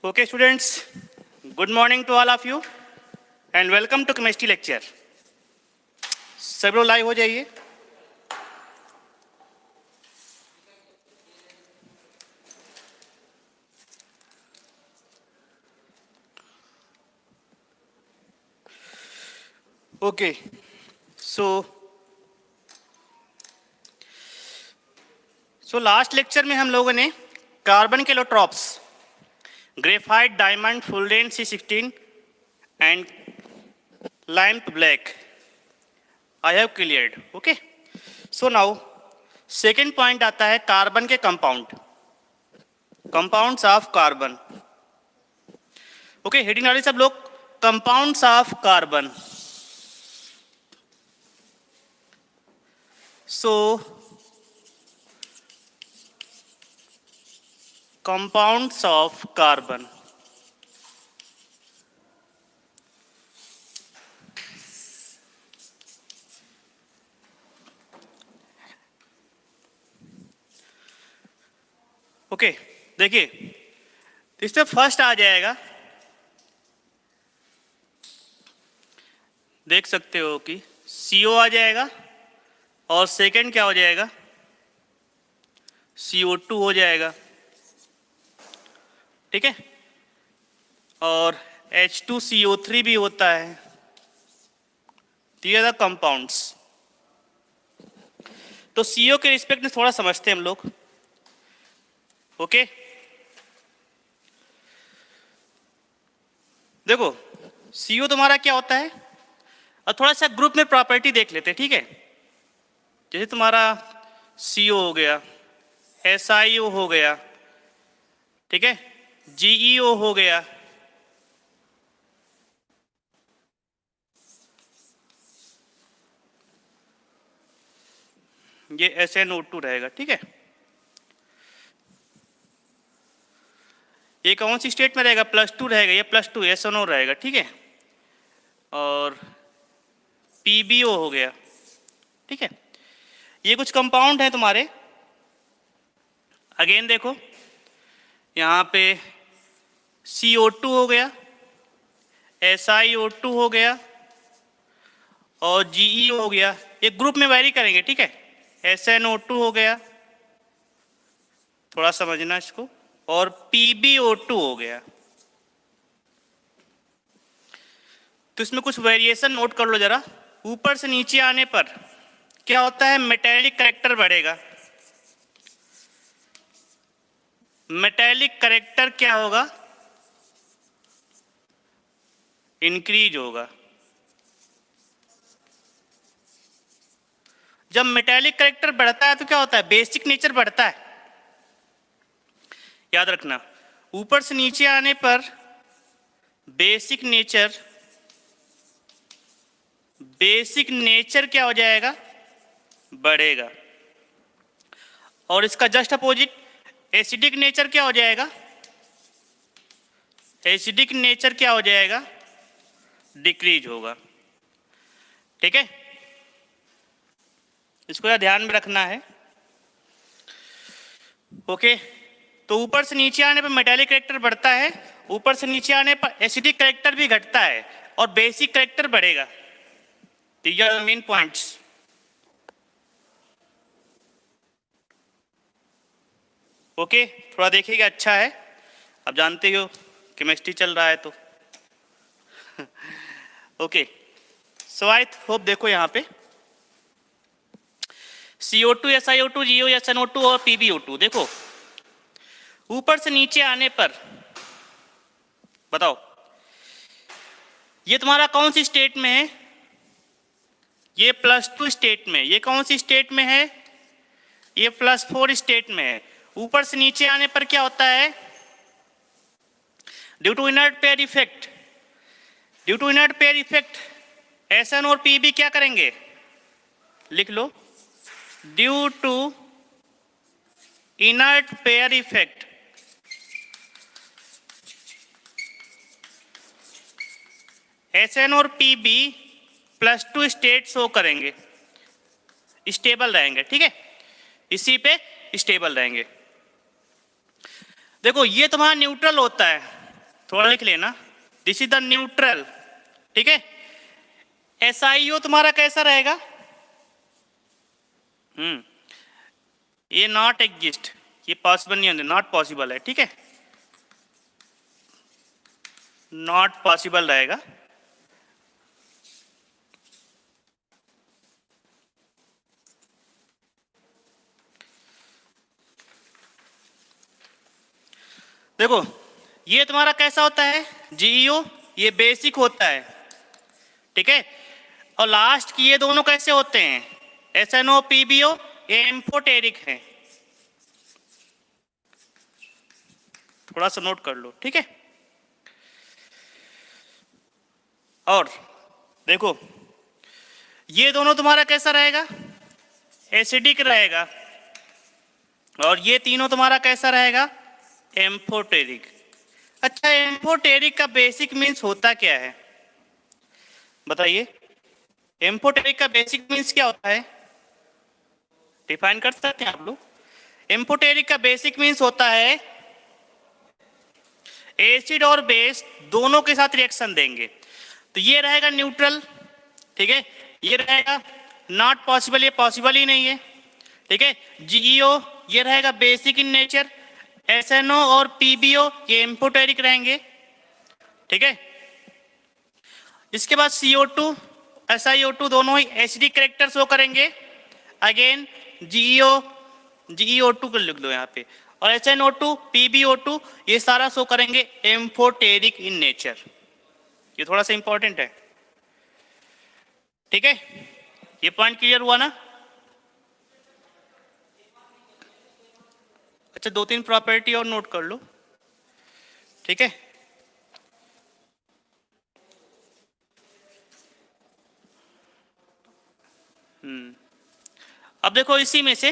Okay, students, good morning to all of you and welcome to chemistry lecture. सब लोग live हो जाइए. Okay, so last lecture में हम लोगों ने कार्बन के allotropes, graphite, diamond, fullerene C16 and lamp black I have cleared. Okay. So now second point आता है कार्बन के compound, compounds of carbon. Okay, heading डालिए सब लोग, compounds of carbon. So compounds of carbon. Okay, देखिए इसमें first आ जाएगा, देख सकते हो कि CO आ जाएगा और सेकंड क्या हो जाएगा, CO2 हो जाएगा. ठीक है, और H2CO3 भी होता है. ये कंपाउंड्स. तो CO के रिस्पेक्ट में थोड़ा समझते हैं हम लोग. ओके, देखो CO तुम्हारा क्या होता है, और थोड़ा सा ग्रुप में प्रॉपर्टी देख लेते हैं. ठीक है, जैसे तुम्हारा CO हो गया, SiO हो गया, ठीक है, GeO हो गया, ये SnO2 रहेगा. ठीक है, ये कौन सी स्टेट में रहेगा, +2 रहेगा, ये +2 SnO रहेगा. ठीक है, और PbO हो गया. ठीक है, ये कुछ कंपाउंड हैं तुम्हारे. अगेन देखो यहाँ पे CO2 हो गया, SiO2 हो गया और GeO हो गया. ये ग्रुप में वैरी करेंगे. ठीक है, SnO2 हो गया, थोड़ा समझना इसको, और PbO2 हो गया. तो इसमें कुछ वेरिएशन नोट कर लो जरा. ऊपर से नीचे आने पर क्या होता है, मेटेलिक कैरेक्टर बढ़ेगा. मेटेलिक कैरेक्टर क्या होगा, इंक्रीज होगा. जब मेटेलिक कैरेक्टर बढ़ता है तो क्या होता है, बेसिक नेचर बढ़ता है. याद रखना, ऊपर से नीचे आने पर बेसिक नेचर क्या हो जाएगा, बढ़ेगा. और इसका जस्ट अपोजिट एसिडिक नेचर क्या हो जाएगा, एसिडिक नेचर क्या हो जाएगा, डिक्रीज होगा. ठीक है, इसको ध्यान में रखना है. ओके, तो ऊपर से नीचे आने पर मेटालिक कैरेक्टर बढ़ता है, ऊपर से नीचे आने पर एसिडिक कैरेक्टर भी घटता है और बेसिक कैरेक्टर बढ़ेगा. These are the main points. Okay, थोड़ा देखिएगा, अच्छा है. अब जानते हो केमिस्ट्री चल रहा है तो. ओके, सो आई होप देखो यहाँ पे CO2, SiO2, GeO, SnO2 और PbO2. देखो ऊपर से नीचे आने पर बताओ ये तुम्हारा कौन सी स्टेट में है, ये +2 स्टेट में. ये कौन सी स्टेट में है, ये +4 स्टेट में है. ऊपर से नीचे आने पर क्या होता है, due to inert pair effect, Sn और Pb क्या करेंगे, लिख लो, due to inert pair effect Sn और Pb +2 स्टेट शो करेंगे, स्टेबल रहेंगे. ठीक है, इसी पे स्टेबल रहेंगे. देखो ये तुम्हारा न्यूट्रल होता है, थोड़ा लिख लेना, दिस इज द न्यूट्रल, ठीक है। SiO तुम्हारा कैसा रहेगा? ये नॉट एग्जिस्ट, ये पॉसिबल नहीं होने, नॉट पॉसिबल है, ठीक है, नॉट पॉसिबल रहेगा। देखो ये तुम्हारा कैसा होता है GeO, ये बेसिक होता है, ठीक है। और लास्ट की ये दोनों कैसे होते हैं SNO PbO, ये एम्फोटेरिक है, थोड़ा सा नोट कर लो, ठीक है। और देखो ये दोनों तुम्हारा कैसा रहेगा, एसिडिक रहेगा, और ये तीनों तुम्हारा कैसा रहेगा, एम्फोटेरिक। अच्छा, एम्फोटेरिक का बेसिक मीन्स होता क्या है बताइए? एम्फोटेरिक का बेसिक मीन्स क्या होता है, डिफाइन कर सकते हैं आप लोग? एम्फोटेरिक का बेसिक मीन्स होता है एसिड और बेस दोनों के साथ रिएक्शन देंगे। तो ये रहेगा न्यूट्रल, ठीक है, ये रहेगा नॉट पॉसिबल, ये पॉसिबल ही नहीं है, ठीक है। GeO ये रहेगा बेसिक इन नेचर, SNO और PbO ये एम्फोटेरिक रहेंगे, ठीक है। इसके बाद CO2 SiO2 दोनों ही एसिडिक कैरेक्टर शो करेंगे, अगेन GeO2 को लिख दो यहाँ पे, और SNO2 PbO2 ये सारा शो करेंगे एम्फोटेरिक इन नेचर। ये थोड़ा सा इंपॉर्टेंट है, ठीक है। ये पॉइंट क्लियर हुआ ना? अच्छा, 2-3 प्रॉपर्टी और नोट कर लो, ठीक है। अब देखो इसी में से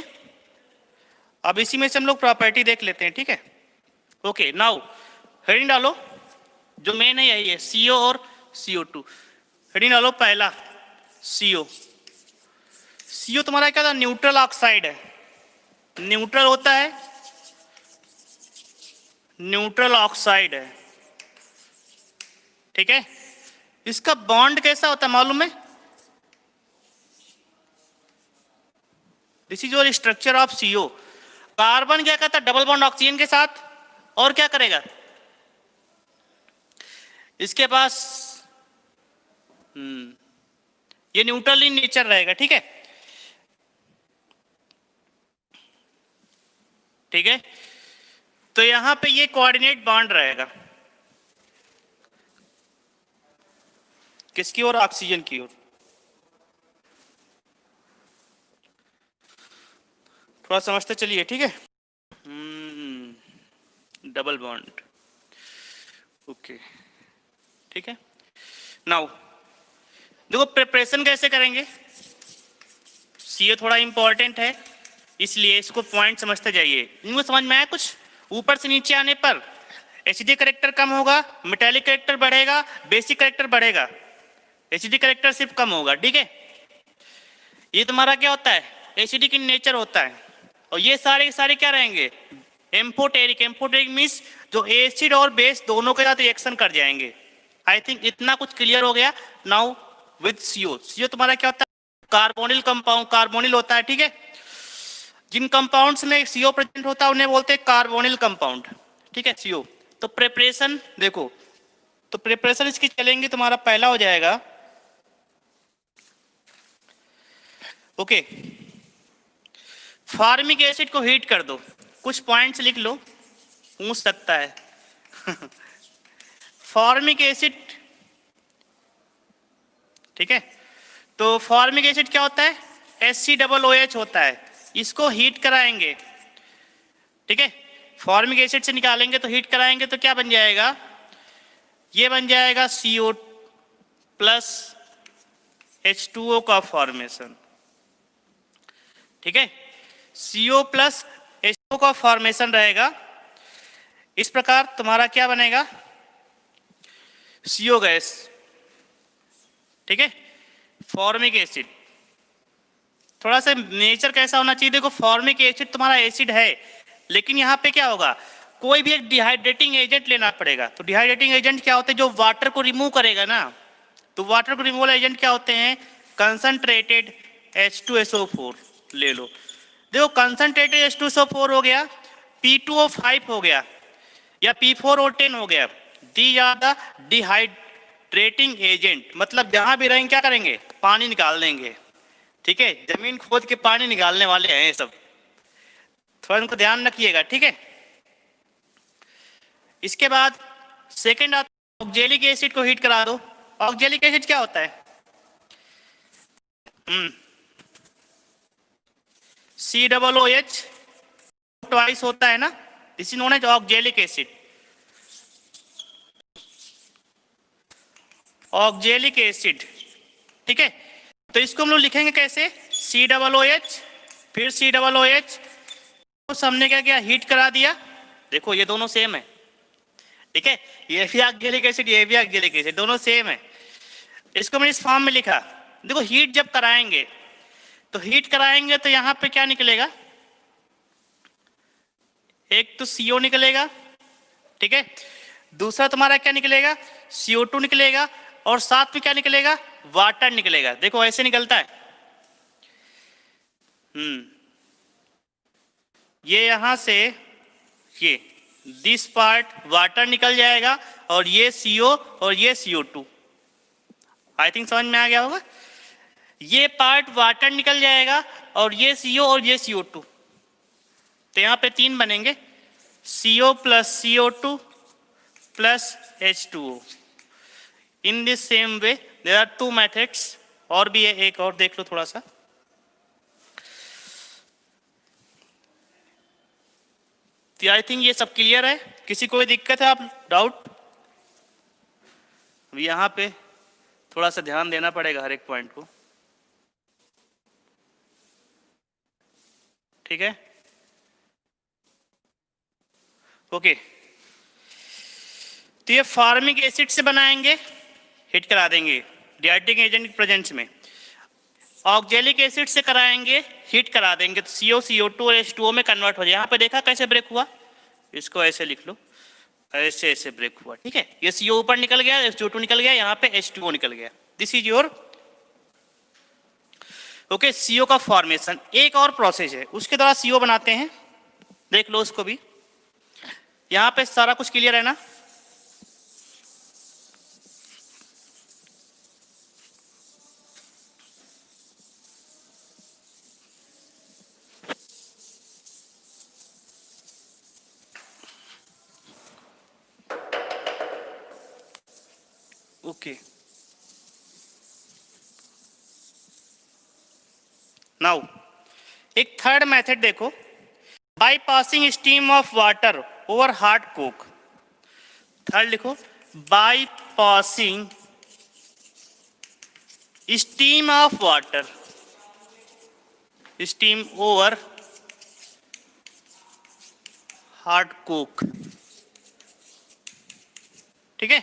हम लोग प्रॉपर्टी देख लेते हैं, ठीक है। ओके, नाउ हेडिंग डालो, जो मेन है यही है CO और CO2। हेडिंग डालो पहला CO तुम्हारा क्या था, न्यूट्रल ऑक्साइड है, न्यूट्रल होता है, न्यूट्रल ऑक्साइड है, ठीक है। इसका बॉन्ड कैसा होता है मालूम है? This is your structure of CO। Carbon क्या करता है, डबल बॉन्ड ऑक्सीजन के साथ, और क्या करेगा, इसके पास ये न्यूट्रल इन नेचर रहेगा, ठीक है, ठीक है। तो यहां पे ये कोऑर्डिनेट बॉन्ड रहेगा, किसकी ओर, ऑक्सीजन की ओर। थोड़ा समझते चलिए, ठीक है। डबल बॉन्ड, ओके, ठीक है। नाउ देखो प्रिपरेशन कैसे करेंगे, CO थोड़ा इंपॉर्टेंट है, इसलिए इसको पॉइंट समझते जाइए। इनको समझ में आया कुछ? ऊपर से नीचे आने पर एसिडिक कैरेक्टर कम होगा, मेटालिक कैरेक्टर बढ़ेगा, बेसिक कैरेक्टर बढ़ेगा, एसिडिक कैरेक्टर सिर्फ कम होगा, ठीक है। ये तुम्हारा क्या होता है, एसिडिक इन नेचर होता है, और ये सारे सारे क्या रहेंगे, एम्फोटेरिक। एम्फोटेरिक मीन्स जो एसिड और बेस दोनों के साथ रिएक्शन कर जाएंगे। आई थिंक इतना कुछ क्लियर हो गया। नाउ विद CO तुम्हारा क्या होता है, कार्बोनिल कंपाउंड, कार्बोनिल होता है, ठीक है। जिन कंपाउंड्स में CO प्रेजेंट होता है उन्हें बोलते हैं कार्बोनिल कंपाउंड, ठीक है, CO। तो प्रिपरेशन देखो, तो प्रिपरेशन इसकी चलेंगे, तुम्हारा पहला हो जाएगा, ओके, फॉर्मिक एसिड को हीट कर दो। कुछ पॉइंट्स लिख लो, पूछ सकता है फॉर्मिक एसिड, ठीक है। तो फॉर्मिक एसिड क्या होता है, HCOOH होता है, इसको हीट कराएंगे, ठीक है। फॉर्मिक एसिड से निकालेंगे तो हीट कराएंगे तो क्या बन जाएगा, ये बन जाएगा CO प्लस H2O का फॉर्मेशन, ठीक है। CO प्लस H2O का फॉर्मेशन रहेगा। इस प्रकार तुम्हारा क्या बनेगा, CO गैस, ठीक है। फॉर्मिक एसिड थोड़ा सा नेचर कैसा होना चाहिए, देखो फॉर्मिक एसिड तुम्हारा एसिड है, लेकिन यहाँ पे क्या होगा, कोई भी एक डिहाइड्रेटिंग एजेंट लेना पड़ेगा। तो डिहाइड्रेटिंग एजेंट क्या होते हैं? जो वाटर को रिमूव करेगा ना। तो वाटर को रिमूवल एजेंट क्या होते हैं? कंसंट्रेटेड H2SO4 ले लो। देखो कंसंट्रेटेड H2SO4 हो गया, P2O5 हो गया या P4O10 हो गया। These are the dehydrating agent. मतलब जहां भी रहेंगे क्या करेंगे? पानी निकाल देंगे। ठीक है, जमीन खोद के पानी निकालने वाले हैं ये सब, थोड़ा इनको ध्यान रखिएगा। ठीक है, इसके बाद सेकेंड आता है ऑक्जेलिक एसिड को हीट करा दो। ऑक्जेलिक एसिड क्या होता है? COOH ट्वाइस होता है ना, this is known as oxalic acid. Oxalic acid, ठीक है। तो इसको हम लोग लिखेंगे कैसे? COOH फिर COOH, तो हमने क्या किया? हीट करा दिया। देखो ये दोनों सेम है, ठीक है, ये भी ऑक्जेलिक एसिड ये भी ऑक्जेलिक एसिड, दोनों सेम है। इसको मैंने इस फॉर्म में लिखा। देखो हीट जब कराएंगे तो यहां पे क्या निकलेगा? एक तो CO निकलेगा, ठीक है, दूसरा तुम्हारा क्या निकलेगा? CO2 निकलेगा, और साथ में क्या निकलेगा? वाटर निकलेगा। देखो ऐसे निकलता है। ये यहां से ये दिस पार्ट वाटर निकल जाएगा, और ये CO और ये CO2। आई थिंक समझ में आ गया होगा। ये पार्ट वाटर निकल जाएगा, और ये CO और ये CO2। तो यहां पे तीन बनेंगे, CO plus CO2 plus H2O। In this same way there are two methods. और भी है, एक और देख लो थोड़ा सा। तो आई थिंक ये सब क्लियर है। किसी कोई दिक्कत है? आप डाउट? यहां पे थोड़ा सा ध्यान देना पड़ेगा हर एक पॉइंट को, ठीक है। ओके, तो ये फार्मिक एसिड से बनाएंगे, हिट करा देंगे डिहाइड्रेटिंग एजेंट के प्रेजेंस में। ऑक्जेलिक एसिड से कराएंगे, हीट करा देंगे, तो CO CO2 और H2O में कन्वर्ट हो जाए। यहाँ पे देखा कैसे ब्रेक हुआ? इसको ऐसे लिख लो, ऐसे ऐसे ब्रेक हुआ, ठीक है। ये CO ऊपर निकल गया, H2O निकल गया, यहाँ पे H2O निकल गया। This is your okay CO का फॉर्मेशन। एक और प्रोसेस है, उसके द्वारा CO बनाते हैं, देख लो उसको भी। यहाँ पे सारा कुछ क्लियर है ना? ओके, नाउ एक थर्ड मेथड देखो, by passing steam of water over hard coke. Third लिखो, by passing steam of water, steam over hard coke, ठीक है।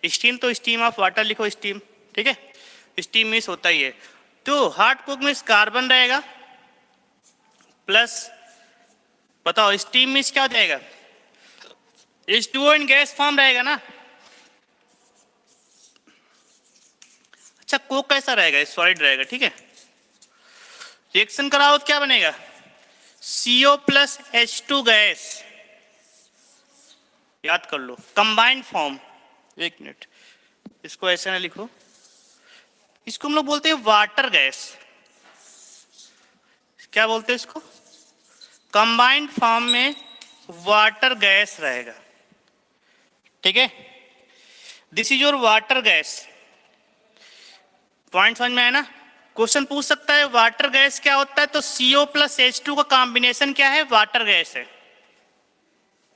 स्टीम तो स्टीम ऑफ वाटर लिखो, स्टीम, ठीक है, स्टीम मिस होता ही है। तो हार्ड कोक में कार्बन रहेगा प्लस, बताओ स्टीम मिस क्या हो जाएगा? H2O इन गैस फॉर्म रहेगा ना। अच्छा कोक कैसा रहेगा? सॉलिड रहेगा, ठीक है। रिएक्शन कराओ तो क्या बनेगा? CO प्लस H2 गैस, याद कर लो, कंबाइंड फॉर्म। एक मिनट, इसको ऐसे ना लिखो, इसको हम लोग बोलते हैं वाटर गैस। क्या बोलते हैं इसको? कंबाइंड फॉर्म में वाटर गैस रहेगा, ठीक है। This is your water gas. Point समझ में आया ना? क्वेश्चन पूछ सकता है वाटर गैस क्या होता है, तो CO प्लस H2 का कॉम्बिनेशन क्या है? वाटर गैस है।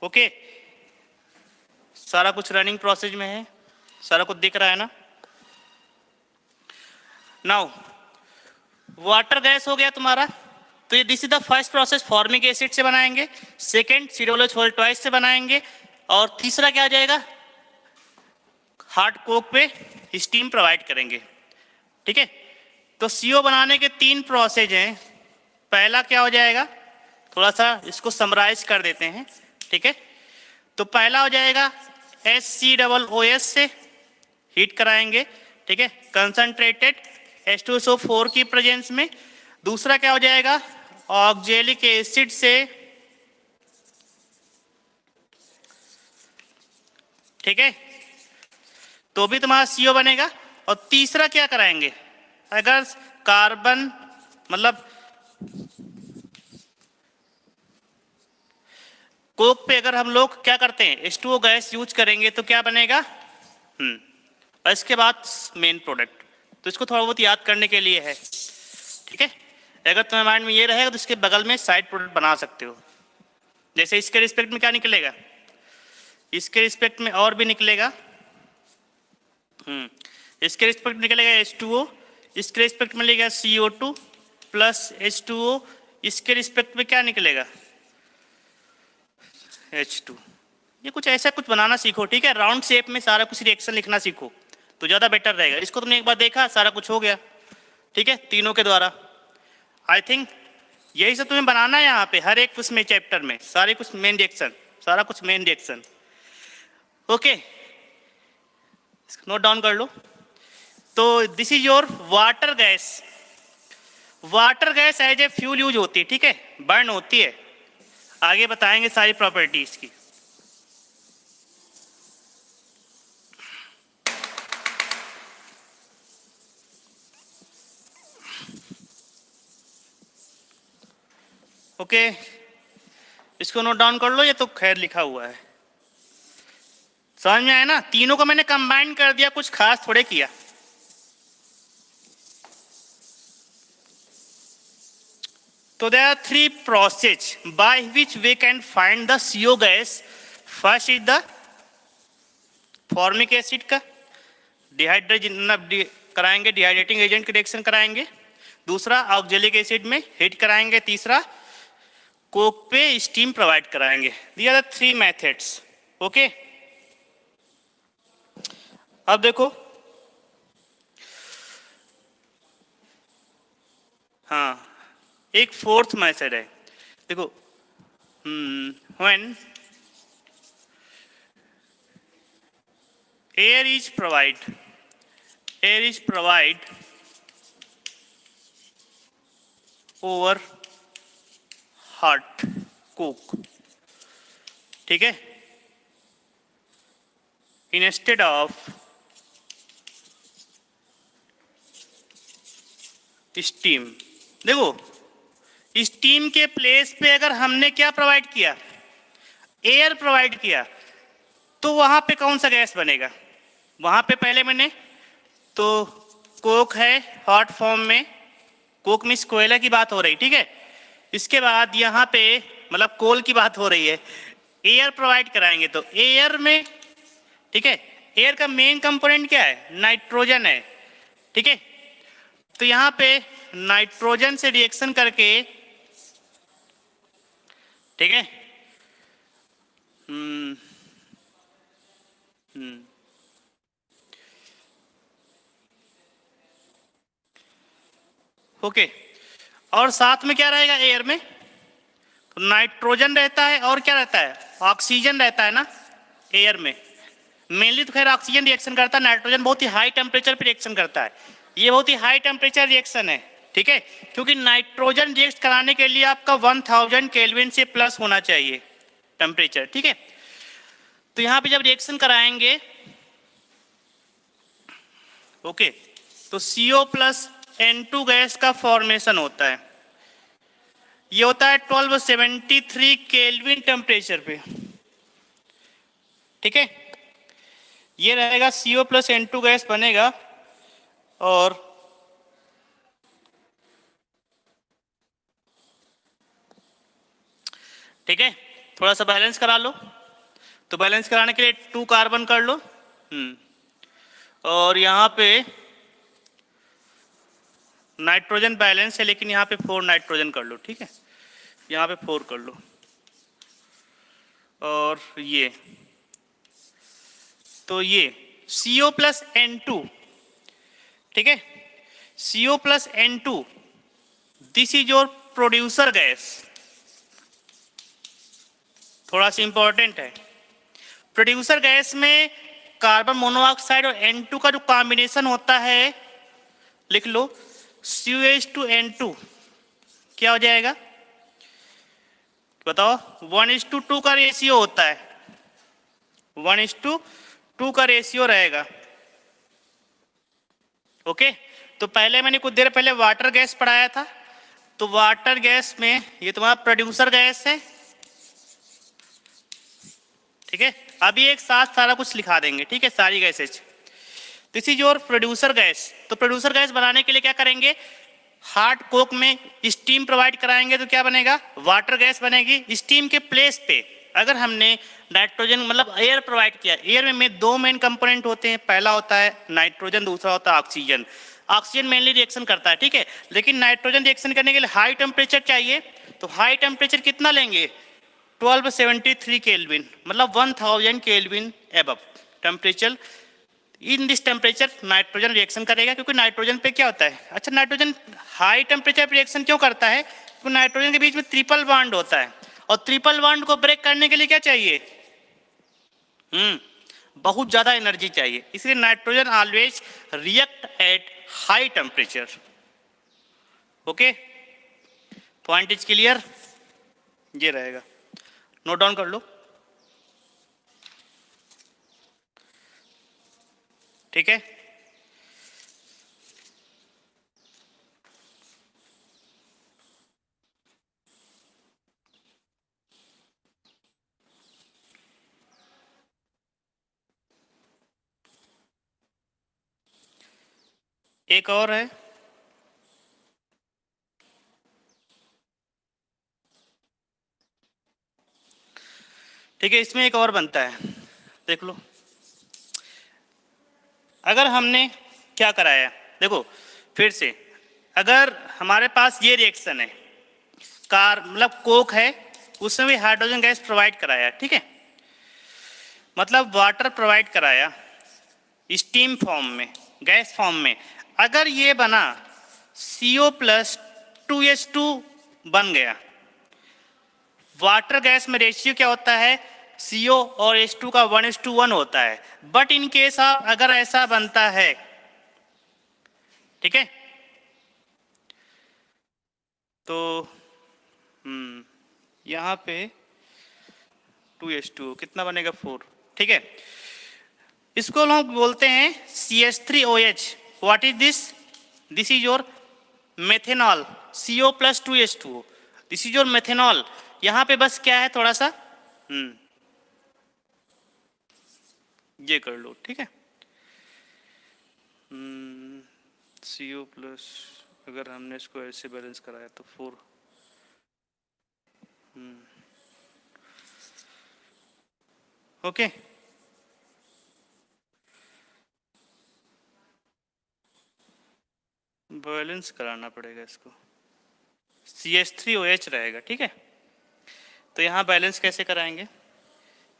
ओके, सारा कुछ रनिंग प्रोसेस में है, सारा कुछ दिख रहा है ना? नाउ वाटर गैस हो गया तुम्हारा। तो ये this is the first process, formic acid से बनाएंगे। सेकेंड COOH ट्वाइस से बनाएंगे, और तीसरा क्या आ जाएगा? हार्ड कोक पे स्टीम प्रोवाइड करेंगे, ठीक है। तो CO बनाने के तीन प्रोसेस हैं। पहला क्या हो जाएगा? थोड़ा सा इसको समराइज कर देते हैं, ठीक है। तो पहला हो जाएगा HCOOS से हीट कराएंगे, ठीक है, कंसंट्रेटेड H2SO4 की प्रेजेंस में। दूसरा क्या हो जाएगा, ऑक्जेलिक एसिड से, ठीक है, तो भी तुम्हारा CO बनेगा। और तीसरा क्या कराएंगे, अगर कार्बन मतलब कोक पे अगर हम लोग क्या करते हैं H2O गैस यूज करेंगे तो क्या बनेगा, और इसके बाद मेन प्रोडक्ट। तो इसको थोड़ा बहुत याद करने के लिए है, ठीक है। अगर तुम्हारे माइंड में ये रहेगा तो इसके बगल में साइड प्रोडक्ट बना सकते हो। जैसे इसके रिस्पेक्ट में क्या निकलेगा, इसके रिस्पेक्ट में और भी निकलेगा, इसके रिस्पेक्ट में निकलेगा H2O, इसके रिस्पेक्ट में मिलेगा CO2 प्लस H2O, इसके रिस्पेक्ट में क्या निकलेगा H2। ये कुछ ऐसा कुछ बनाना सीखो, ठीक है, राउंड शेप में सारा कुछ रिएक्शन लिखना सीखो तो ज़्यादा बेटर रहेगा। इसको तुमने एक बार देखा, सारा कुछ हो गया, ठीक है, तीनों के द्वारा। आई थिंक यही सब तुम्हें बनाना है यहाँ पे, हर एक उसमें चैप्टर में सारे कुछ मेन रिएक्शन, सारा कुछ main reaction. Okay, note down कर लो। तो this is your water gas. Water gas as a fuel use होती है, ठीक है, बर्न होती है। आगे बताएंगे सारी प्रॉपर्टीज की। ओके, इसको नोट डाउन कर लो, ये तो खैर लिखा हुआ है, समझ में आया ना। तीनों को मैंने कंबाइन कर दिया, कुछ खास थोड़े किया। So there are three processes by which we can find the CO gas. First is the formic acid का डिहाइड्रेशन कराएंगे, डिहाइड्रेटिंग एजेंट की रिएक्शन कराएंगे। दूसरा ऑक्जेलिक एसिड में हीट कराएंगे। तीसरा कोक पे स्टीम प्रोवाइड कराएंगे। These are the three methods. Okay, अब देखो, हाँ, एक फोर्थ मेथड है, देखो, when air is provide over hot Coke, ठीक है, इंस्टेड ऑफ स्टीम। देखो, स्टीम के प्लेस पे अगर हमने क्या प्रोवाइड किया, एयर प्रोवाइड किया, तो वहां पे कौन सा गैस बनेगा, वहां पे पहले मैंने तो कोक है हॉट फॉर्म में, कोक मिस कोयला की बात हो रही, ठीक है। इसके बाद यहाँ पे मतलब कोल की बात हो रही है, एयर प्रोवाइड कराएंगे तो एयर में, ठीक है, एयर का मेन कंपोनेंट क्या है, नाइट्रोजन है, ठीक है। तो यहाँ पे नाइट्रोजन से रिएक्शन करके, ठीक है, ओके, और साथ में क्या रहेगा एयर में, तो नाइट्रोजन रहता है और क्या रहता है, ऑक्सीजन रहता है ना एयर में। मेनली तो खैर ऑक्सीजन रिएक्शन करता है, नाइट्रोजन बहुत ही हाई टेम्परेचर पे रिएक्शन करता है। ये बहुत ही हाई टेम्परेचर रिएक्शन है, ठीक है, क्योंकि नाइट्रोजन रिएक्ट कराने के लिए आपका 1000 केल्विन से प्लस होना चाहिए टेम्परेचर, ठीक है। तो यहाँ पे जब रिएक्शन कराएंगे, ओके, तो CO प्लस N2 गैस का फॉर्मेशन होता है। ये होता है 1273 केल्विन टेम्परेचर पे, ठीक है। ये रहेगा CO प्लस N2 गैस बनेगा, और ठीक है, थोड़ा सा बैलेंस करा लो। तो बैलेंस कराने के लिए 2 कार्बन कर लो, और यहाँ पे नाइट्रोजन बैलेंस है, लेकिन यहाँ पे 4 नाइट्रोजन कर लो, ठीक है, यहाँ पे 4 कर लो। और ये तो ये CO प्लस N2, ठीक है, CO plus N2, this is your producer gas. थोड़ा सा इंपॉर्टेंट है, प्रोड्यूसर गैस में कार्बन मोनोऑक्साइड और N2 का जो कॉम्बिनेशन होता है, लिख लो CH2N2, क्या हो जाएगा बताओ? 1:2 का रेशियो होता है, 1:2 का रेशियो रहेगा। ओके, तो पहले मैंने कुछ देर पहले वाटर गैस पढ़ाया था, तो वाटर गैस में ये तुम्हारा प्रोड्यूसर गैस है, ठीक है। अभी एक साथ सारा कुछ लिखा देंगे, ठीक है, सारी gases. This is your producer gas. तो प्रोड्यूसर गैस बनाने के लिए क्या करेंगे? हार्ड कोक में स्टीम प्रोवाइड कराएंगे तो क्या बनेगा? वाटर गैस बनेगी। स्टीम के प्लेस पे अगर हमने नाइट्रोजन मतलब एयर प्रोवाइड किया, एयर में दो मेन कंपोनेंट होते हैं, पहला होता है नाइट्रोजन, दूसरा होता है ऑक्सीजन। ऑक्सीजन मेनली रिएक्शन करता है, ठीक है, लेकिन नाइट्रोजन रिएक्शन करने के लिए हाई टेम्परेचर चाहिए। तो हाई टेम्परेचर कितना लेंगे? 1273 केल्विन, मतलब 1000 kelvin above temperature. In this temperature nitrogen reaction करेगा, क्योंकि नाइट्रोजन पे क्या होता है? अच्छा, नाइट्रोजन हाई टेम्परेचर पे रिएक्शन क्यों करता है? क्योंकि नाइट्रोजन के बीच में ट्रिपल बॉन्ड होता है, और ट्रिपल बॉन्ड को ब्रेक करने के लिए क्या चाहिए? बहुत ज्यादा एनर्जी चाहिए, इसलिए nitrogen always react at high temperature. Okay, point is clear? ये रहेगा, नोट डाउन कर लो, ठीक है। एक और है, ठीक है, इसमें एक और बनता है, देख लो। अगर हमने क्या कराया, देखो फिर से, अगर हमारे पास ये रिएक्शन है, मतलब कोक है, उसमें भी हाइड्रोजन गैस प्रोवाइड कराया, ठीक है, मतलब वाटर प्रोवाइड कराया स्टीम फॉर्म में, गैस फॉर्म में। अगर ये बना CO+2H2 बन गया। वाटर गैस में रेशियो क्या होता है? CO और H2 का 1:1 होता है। बट इन केस ऑफ अगर ऐसा बनता है, ठीक है, तो यहां पे 2H2 कितना बनेगा? 4, ठीक है। इसको हम बोलते हैं CH3OH। What is this? This is your methanol, CO+2H2। This is your methanol. यहां पे बस क्या है, थोड़ा सा ये कर लो, ठीक है। CO+, अगर हमने इसको ऐसे बैलेंस कराया तो 4, ओके। बैलेंस कराना पड़ेगा इसको, CH3OH रहेगा, ठीक है। तो यहाँ बैलेंस कैसे कराएंगे?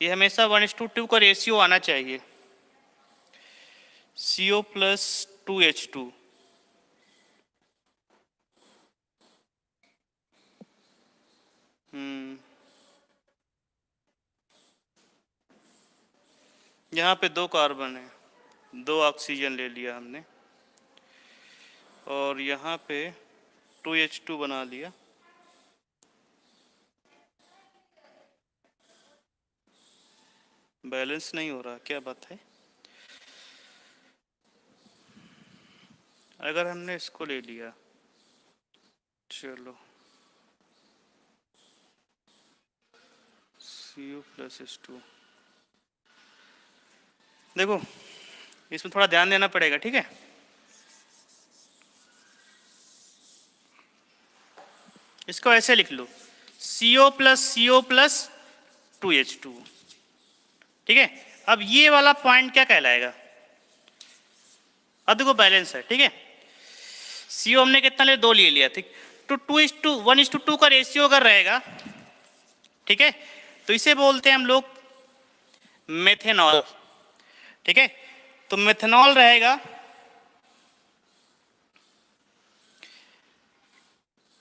ये हमेशा 1:2 का रेशियो आना चाहिए, CO+2H2। यहाँ पे 2 कार्बन है, 2 ऑक्सीजन ले लिया हमने, और यहाँ पे 2H2 बना लिया। बैलेंस नहीं हो रहा, क्या बात है? अगर हमने इसको ले लिया, चलो CO+H2, देखो इसमें थोड़ा ध्यान देना पड़ेगा, ठीक है। इसको ऐसे लिख लो, CO+CO+2H2, ठीक है। अब ये वाला पॉइंट क्या कहलाएगा? अब देखो बैलेंस है, ठीक है। CO हमने कितना ले? 2 ले लिया, ठीक। तो 1:2 का रेशियो अगर रहेगा, ठीक है, तो इसे बोलते हैं हम लोग मेथेनॉल, ठीक है। तो मेथेनॉल रहेगा,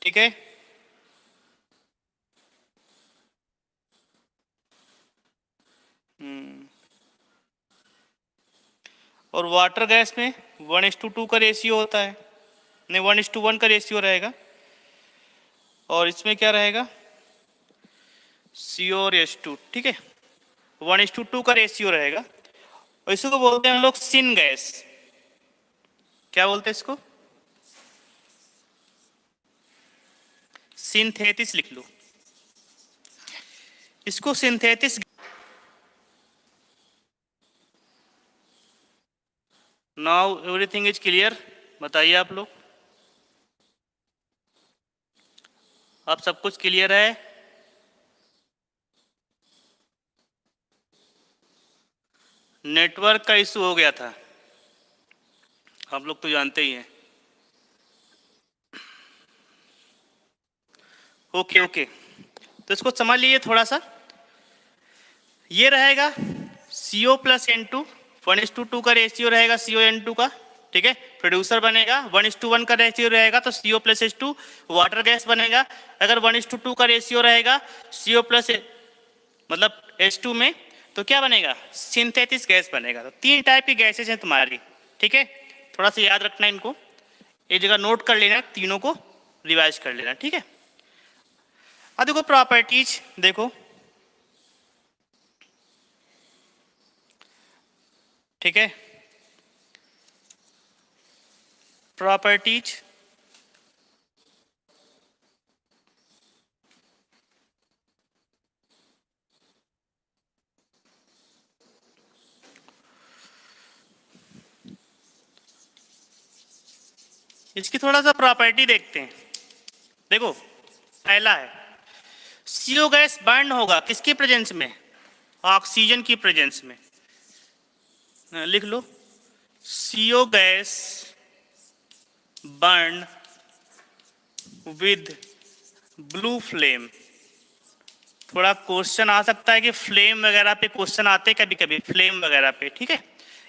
ठीक है। और वाटर गैस में 1:2 का रेशियो होता है, नहीं 1:1 का रेशियो रहेगा। और इसमें क्या रहेगा, CO और H2, ठीक है, 1:2 का रेशियो रहेगा। और इसको बोलते हैं हम लोग सिन गैस। क्या बोलते हैं इसको, सिंथेसिस लिख लो इसको, synthesis. Now everything is clear, बताइए आप लोग, अब सब कुछ क्लियर है? नेटवर्क का इशू हो गया था, आप लोग तो जानते ही हैं। ओके ओके, तो इसको समझ लीजिए थोड़ा सा। ये रहेगा CO प्लस N2, 1:2 का रेशियो रहेगा CO N2 का, ठीक है। प्रोड्यूसर बनेगा, 1:1 का रेशियो रहेगा तो CO plus H2 water gas बनेगा। अगर 1:2 का रेशियो रहेगा CO प्लस मतलब H2 में, तो क्या बनेगा, सिंथेटिक गैस बनेगा। तो 3 टाइप की गैसेज हैं तुम्हारी, ठीक है। थोड़ा सा याद रखना इनको, एक जगह नोट कर लेना, तीनों को रिवाइज कर लेना, ठीक है। अब देखो प्रॉपर्टीज, देखो ठीक है, प्रॉपर्टीज। इसकी थोड़ा सा प्रॉपर्टी देखते हैं। देखो पहला है, CO गैस बर्न होगा किसकी प्रेजेंस में, ऑक्सीजन की प्रेजेंस में। लिख लो, CO gas burn with blue flame. थोड़ा क्वेश्चन आ सकता है कि फ्लेम वगैरह पे क्वेश्चन आते हैं कभी कभी, फ्लेम वगैरह पे, ठीक है।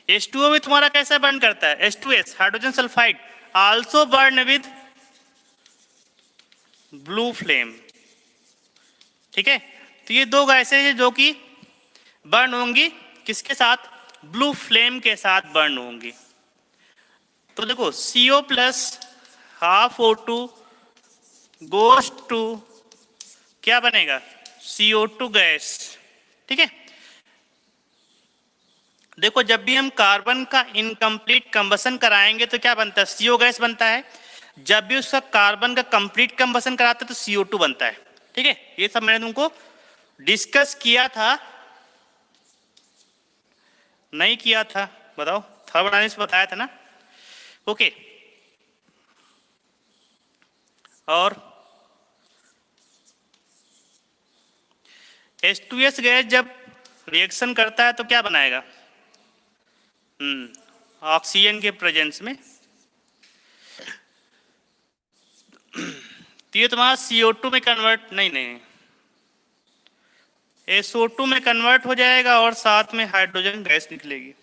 H2O में तुम्हारा कैसा बर्न करता है, H2S hydrogen sulphide also burn with blue flame, ठीक है। तो ये 2 गैसेज हैं जो कि बर्न होंगी किसके साथ, ब्लू फ्लेम के साथ बर्न होंगी। तो देखो CO plus half O2 goes to क्या बनेगा, CO2 गैस, ठीक है। देखो जब भी हम कार्बन का इनकम्प्लीट कंबसन कराएंगे तो क्या बनता है, CO गैस बनता है। जब भी उसका कार्बन का कंप्लीट कंबसन कराते हैं तो CO2 बनता है, ठीक है। ये सब मैंने तुमको डिस्कस किया था, नहीं किया था, बताओ, थर्मोडायनेमिक्स बताया था ना, ओके। और H2S गैस जब रिएक्शन करता है तो क्या बनाएगा, ऑक्सीजन के प्रेजेंस में। तो ये तुम्हारा CO2 में कन्वर्ट नहीं SO2 में कन्वर्ट हो जाएगा और साथ में हाइड्रोजन गैस निकलेगी,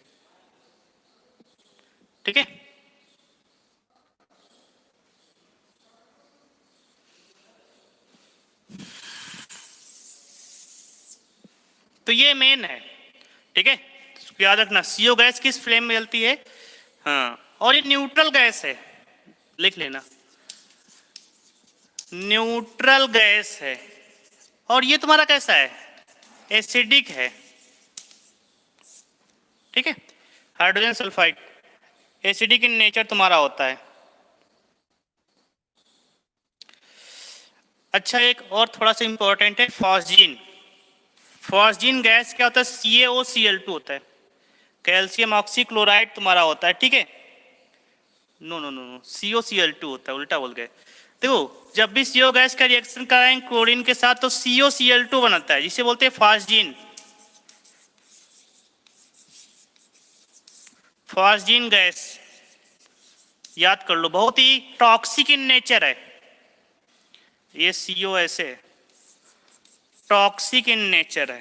ठीक है। तो ये मेन है, ठीक है, याद रखना। CO गैस किस फ्लेम में जलती है, हाँ, और ये न्यूट्रल गैस है, लिख लेना, न्यूट्रल गैस है। और ये तुम्हारा कैसा है, एसिडिक है, ठीक है। Hydrogen sulphide acidic in nature तुम्हारा होता है। अच्छा एक और थोड़ा सा इंपॉर्टेंट है, फॉस्जीन। फॉस्जीन गैस क्या होता है, CaOCl2 होता है, कैल्शियम ऑक्सीक्लोराइड तुम्हारा होता है, ठीक है। No no no no, CoCl2 होता है, उल्टा बोल गए। देखो जब भी CO गैस का रिएक्शन कराएं क्लोरीन के साथ तो CoCl2 बनता है, जिसे बोलते हैं फॉस्जीन। फॉस्जीन गैस याद कर लो, बहुत ही टॉक्सिक इन नेचर है ये CO, ऐसे टॉक्सिक इन नेचर है।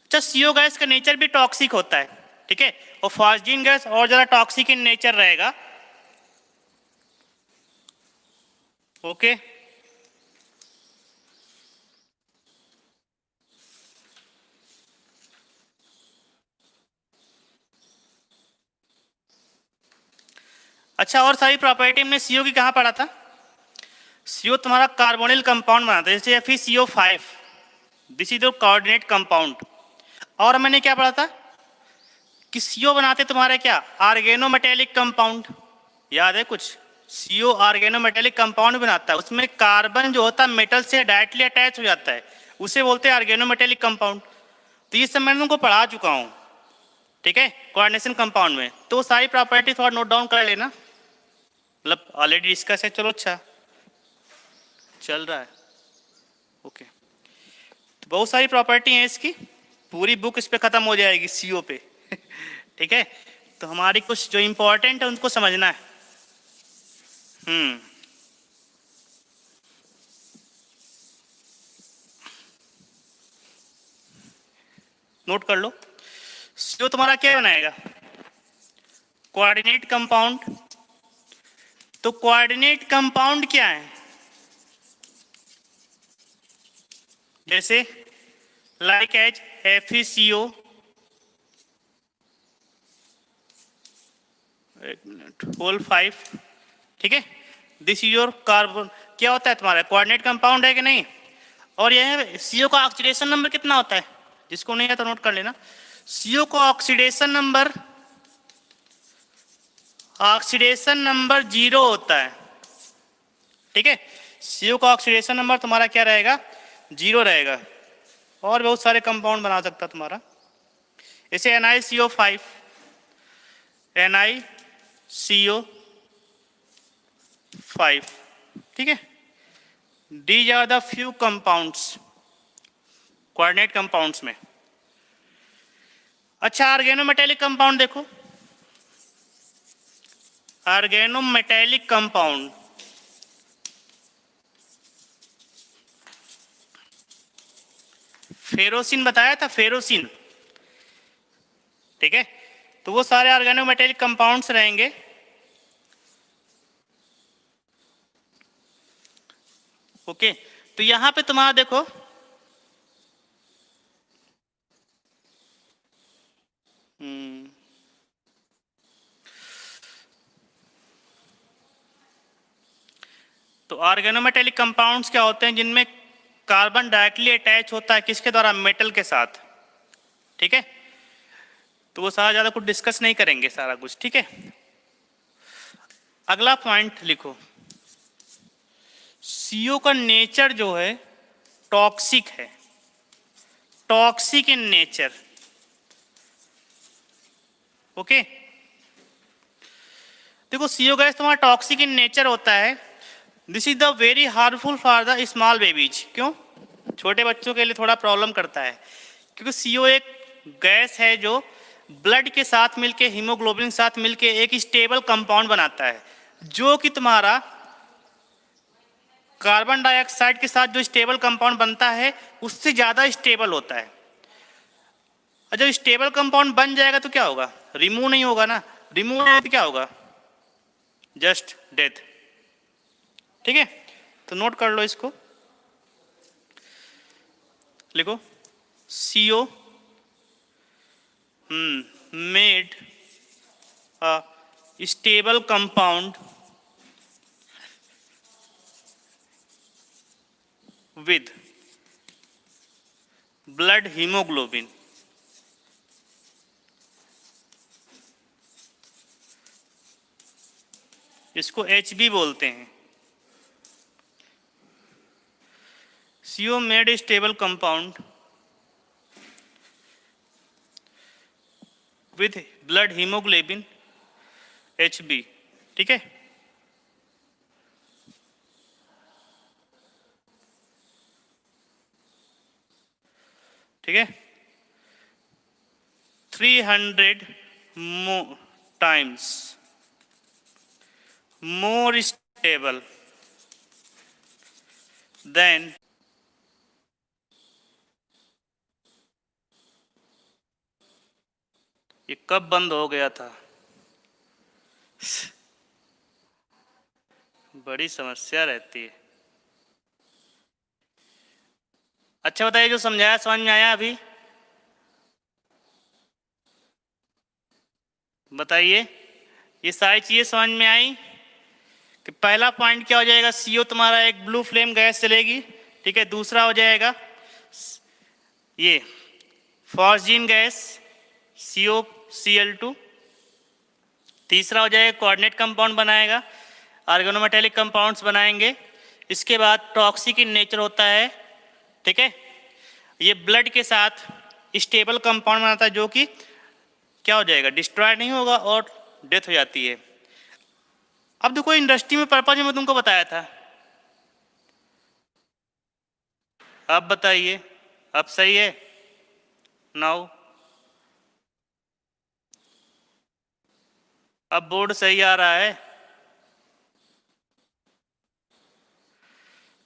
अच्छा CO गैस का नेचर भी टॉक्सिक होता है, ठीक है, और फॉस्जीन गैस और ज्यादा टॉक्सिक इन नेचर रहेगा, ओके। अच्छा, और सारी प्रॉपर्टी हमने सीओ की कहाँ पढ़ा था? सीओ तुम्हारा कार्बोनिल कंपाउंड बनाता है, जैसे FeCO5, this is your coordinate compound. और मैंने क्या पढ़ा था कि सीओ बनाते तुम्हारे क्या, आर्गेनोमेटेलिक कंपाउंड, याद है कुछ? सीओ आर्गेनोमेटेलिक कंपाउंड बनाता है, उसमें कार्बन जो होता है मेटल से डायरेक्टली अटैच हो जाता है, उसे बोलते हैं आर्गेनोमेटेलिक कंपाउंड। तो ये सब मैंने तुमको पढ़ा चुका हूँ, ठीक है, कोऑर्डिनेशन कंपाउंड में। तो सारी प्रॉपर्टी थोड़ा नोट डाउन कर लेना, मतलब ऑलरेडी डिस्कस है, चलो अच्छा चल रहा है, ओके। तो बहुत सारी प्रॉपर्टी हैं इसकी, पूरी बुक इस पे खत्म हो जाएगी सीओ पे ठीक है, तो हमारी कुछ जो इंपॉर्टेंट है उनको समझना है। नोट कर लो, सीओ तुम्हारा क्या बनाएगा? Coordinate compound. तो कोऑर्डिनेट कंपाउंड क्या है? जैसे लाइक एज FeCO, एक मिनट, होल 5, ठीक है, दिस इज योर कार्बन। क्या होता है तुम्हारा? कोऑर्डिनेट कंपाउंड है कि नहीं? और यह सीओ का ऑक्सीडेशन नंबर कितना होता है? जिसको नहीं है तो नोट कर लेना, सीओ का ऑक्सीडेशन नंबर 0 होता है, ठीक है। सीओ का ऑक्सीडेशन नंबर तुम्हारा क्या रहेगा? 0 रहेगा। और बहुत सारे कंपाउंड बना सकता तुम्हारा, जैसे NiCO5, NiCO5, ठीक है। These are the few compounds coordinate compounds में। अच्छा, आर्गेनोमेटेलिक कंपाउंड देखो, आर्गेनोमेटेलिक कंपाउंड, फेरोसिन बताया था, फेरोसिन, ठीक है। तो वो सारे ऑर्गेनोमेटेलिक कंपाउंड्स रहेंगे। ओके, तो यहां पे तुम्हारा देखो, तो ऑर्गेनोमेटेलिक कंपाउंड्स क्या होते हैं? जिनमें कार्बन डायरेक्टली अटैच होता है किसके द्वारा? मेटल के साथ, ठीक है। तो वो सारा ज्यादा कुछ डिस्कस नहीं करेंगे, सारा कुछ, ठीक है। अगला पॉइंट लिखो, सीओ का नेचर जो है टॉक्सिक है, टॉक्सिक इन नेचर, ओके। देखो, सीओ गैस तुम्हारा टॉक्सिक इन नेचर होता है। This is the very harmful for the small babies. क्यों? छोटे बच्चों के लिए थोड़ा प्रॉब्लम करता है, क्योंकि सीओ एक गैस है जो ब्लड के साथ मिलके, हीमोग्लोबिन के साथ मिलके एक स्टेबल कंपाउंड बनाता है, जो कि तुम्हारा कार्बन डाइऑक्साइड के साथ जो स्टेबल कंपाउंड बनता है उससे ज़्यादा स्टेबल होता है। और जब स्टेबल कंपाउंड बन जाएगा तो क्या होगा? रिमूव नहीं होगा ना, रिमूव होगा तो क्या होगा? जस्ट डेथ, ठीक है। तो नोट कर लो इसको, लिखो, CO made a stable compound with blood hemoglobin, इसको HB बोलते हैं। CO made a stable compound with blood haemoglobin, HB, ठीक है। ठीक है, 300 times more stable than ये कब बंद हो गया था? बड़ी समस्या रहती है। अच्छा बताइए, जो समझाया समझ में आया अभी? बताइए, ये सारी चीज़ें समझ में आई कि पहला पॉइंट क्या हो जाएगा, CO तुम्हारा एक ब्लू फ्लेम गैस चलेगी, ठीक है। दूसरा हो जाएगा ये फॉस्जीन गैस COCl2। तीसरा हो जाएगा कोऑर्डिनेट कंपाउंड बनाएगा, ऑर्गेनोमेटेलिक कंपाउंड्स बनाएंगे। इसके बाद टॉक्सिक इन नेचर होता है, ठीक है। ये ब्लड के साथ स्टेबल कंपाउंड बनाता है जो कि क्या हो जाएगा, डिस्ट्रॉय नहीं होगा और डेथ हो जाती है। अब देखो इंडस्ट्री में पर्पज में तुमको बताया था, अब बताइए अब सही है? नाउ अब बोर्ड सही आ रहा है?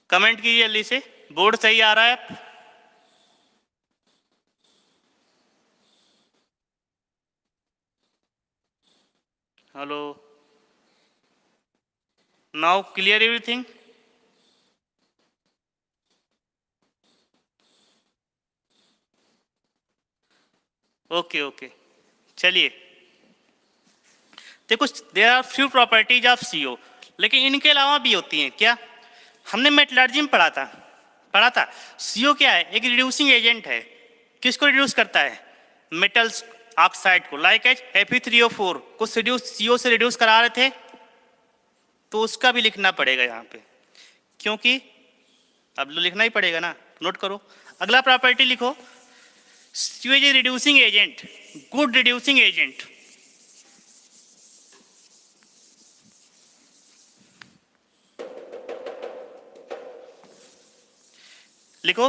कमेंट कीजिए जल्दी से, बोर्ड सही आ रहा है? Hello, now clear everything? Okay okay, चलिए देखो, there are few properties of CO, लेकिन इनके अलावा भी होती हैं। क्या हमने मेटलर्जी में पढ़ा था CO क्या है, एक रिड्यूसिंग एजेंट है। किसको रिड्यूस करता है? मेटल्स ऑक्साइड को, लाइक एज Fe3O4 को CO से रिड्यूस करा रहे थे, तो उसका भी लिखना पड़ेगा यहाँ पे, क्योंकि अब लिखना ही पड़ेगा ना। नोट करो, अगला प्रॉपर्टी लिखो, CO is a reducing agent, good reducing agent. लिखो,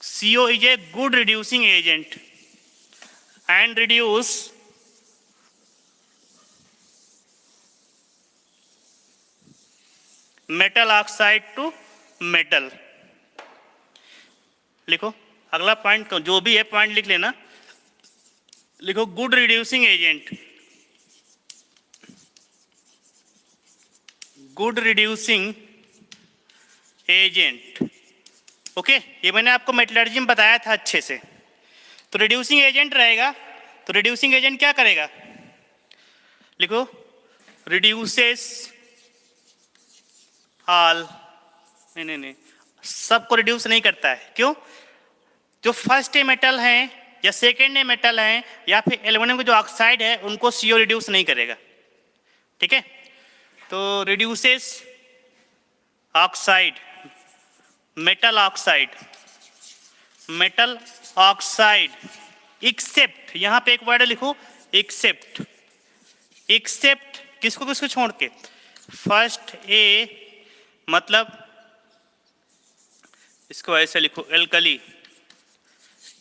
CO is a good reducing agent and reduce metal oxide to metal। लिखो अगला पॉइंट, जो भी है पॉइंट लिख लेना। लिखो good reducing agent, good reducing agent. Okay, ये मैंने आपको मेटलर्जी में बताया था अच्छे से। तो रिड्यूसिंग एजेंट रहेगा, तो रिड्यूसिंग एजेंट क्या करेगा? लिखो रिड्यूसेस ऑल, नहीं, सबको रिड्यूस नहीं करता है। क्यों? जो फर्स्ट ए मेटल है या सेकेंड ए मेटल है या फिर एल्युमिनियम का जो ऑक्साइड है, उनको CO रिड्यूस नहीं करेगा, ठीक है। तो reduces oxide, metal oxide, metal oxide except, यहां पे एक वर्ड लिखो एक्सेप्ट। एक्सेप्ट किसको किसको छोड़ के? फर्स्ट ए, मतलब इसको ऐसे लिखो alkali,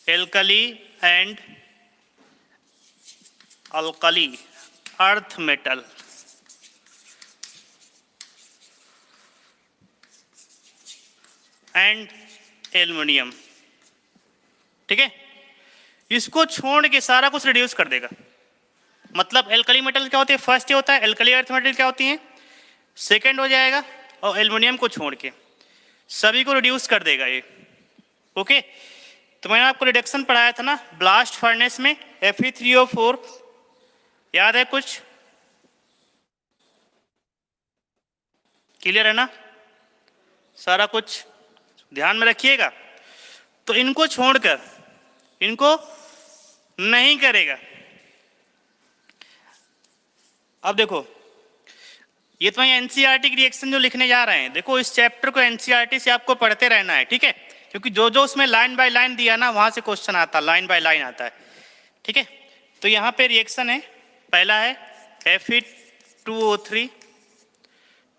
alkali and alkali earth metal, and aluminium, ठीक है। इसको छोड़ के सारा कुछ रिड्यूस कर देगा। मतलब एल्कली मेटल क्या होती है? फर्स्ट ये होता है। एल्कली अर्थ मेटल क्या होती है? सेकंड हो जाएगा। और एल्युमिनियम को छोड़ के सभी को रिड्यूस कर देगा ये, ओके। तो मैंने आपको रिडक्शन पढ़ाया था ना ब्लास्ट फर्नेस में, Fe3O4, याद है कुछ? क्लियर है ना? सारा कुछ ध्यान में रखिएगा। तो इनको छोड़कर इनको नहीं करेगा। अब देखो, ये तो NCERT की रिएक्शन जो लिखने जा रहे हैं, देखो इस चैप्टर को NCERT से आपको पढ़ते रहना है, ठीक है। क्योंकि जो जो उसमें लाइन बाय लाइन दिया ना, वहां से क्वेश्चन आता है, लाइन बाय लाइन आता है, ठीक है। तो यहाँ पे रिएक्शन है, पहला है Fe2O3,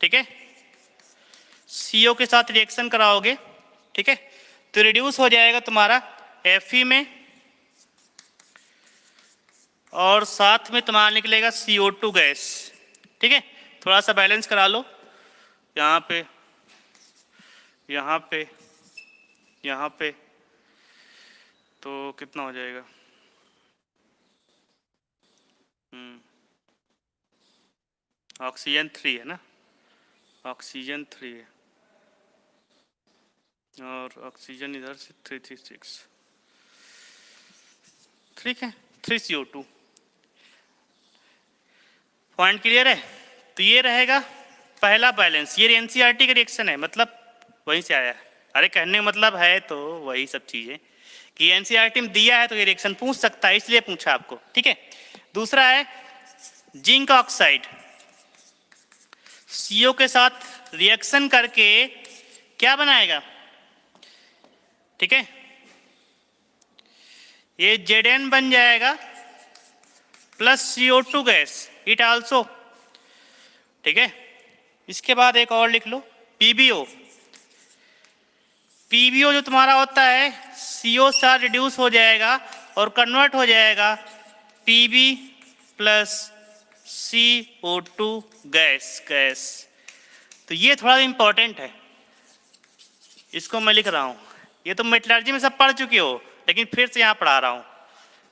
ठीक है। CO के साथ रिएक्शन कराओगे, ठीक है। तो रिड्यूस हो जाएगा तुम्हारा Fe में, और साथ में तुम्हारा निकलेगा CO2 गैस, ठीक है। थोड़ा सा बैलेंस करा लो, यहाँ पे, यहाँ पे, यहाँ पे, तो कितना हो जाएगा? ऑक्सीजन 3 है ना, ऑक्सीजन 3 है, और ऑक्सीजन इधर से 336, ठीक है। 3CO2। पॉइंट क्लियर है? तो ये रहेगा पहला बैलेंस, ये एनसीईआरटी का रिएक्शन है, मतलब वहीं से आया है। अरे कहने का मतलब है तो वही सब चीज़ें कि एनसीईआरटी में दिया है तो ये रिएक्शन पूछ सकता है, इसलिए पूछा आपको, ठीक है। दूसरा है जिंक ऑक्साइड, CO के साथ रिएक्शन करके क्या बनाएगा, ठीक है, ये Zn बन जाएगा plus CO2 gas, it also, ठीक है। इसके बाद एक और लिख लो PbO। PbO जो तुम्हारा होता है CO से रिड्यूस हो जाएगा और कन्वर्ट हो जाएगा Pb प्लस CO2 गैस। तो ये थोड़ा इंपॉर्टेंट है, इसको मैं लिख रहा हूँ। ये तो मेटलर्जी में सब पढ़ चुके हो, लेकिन फिर से यहाँ पढ़ा रहा हूँ,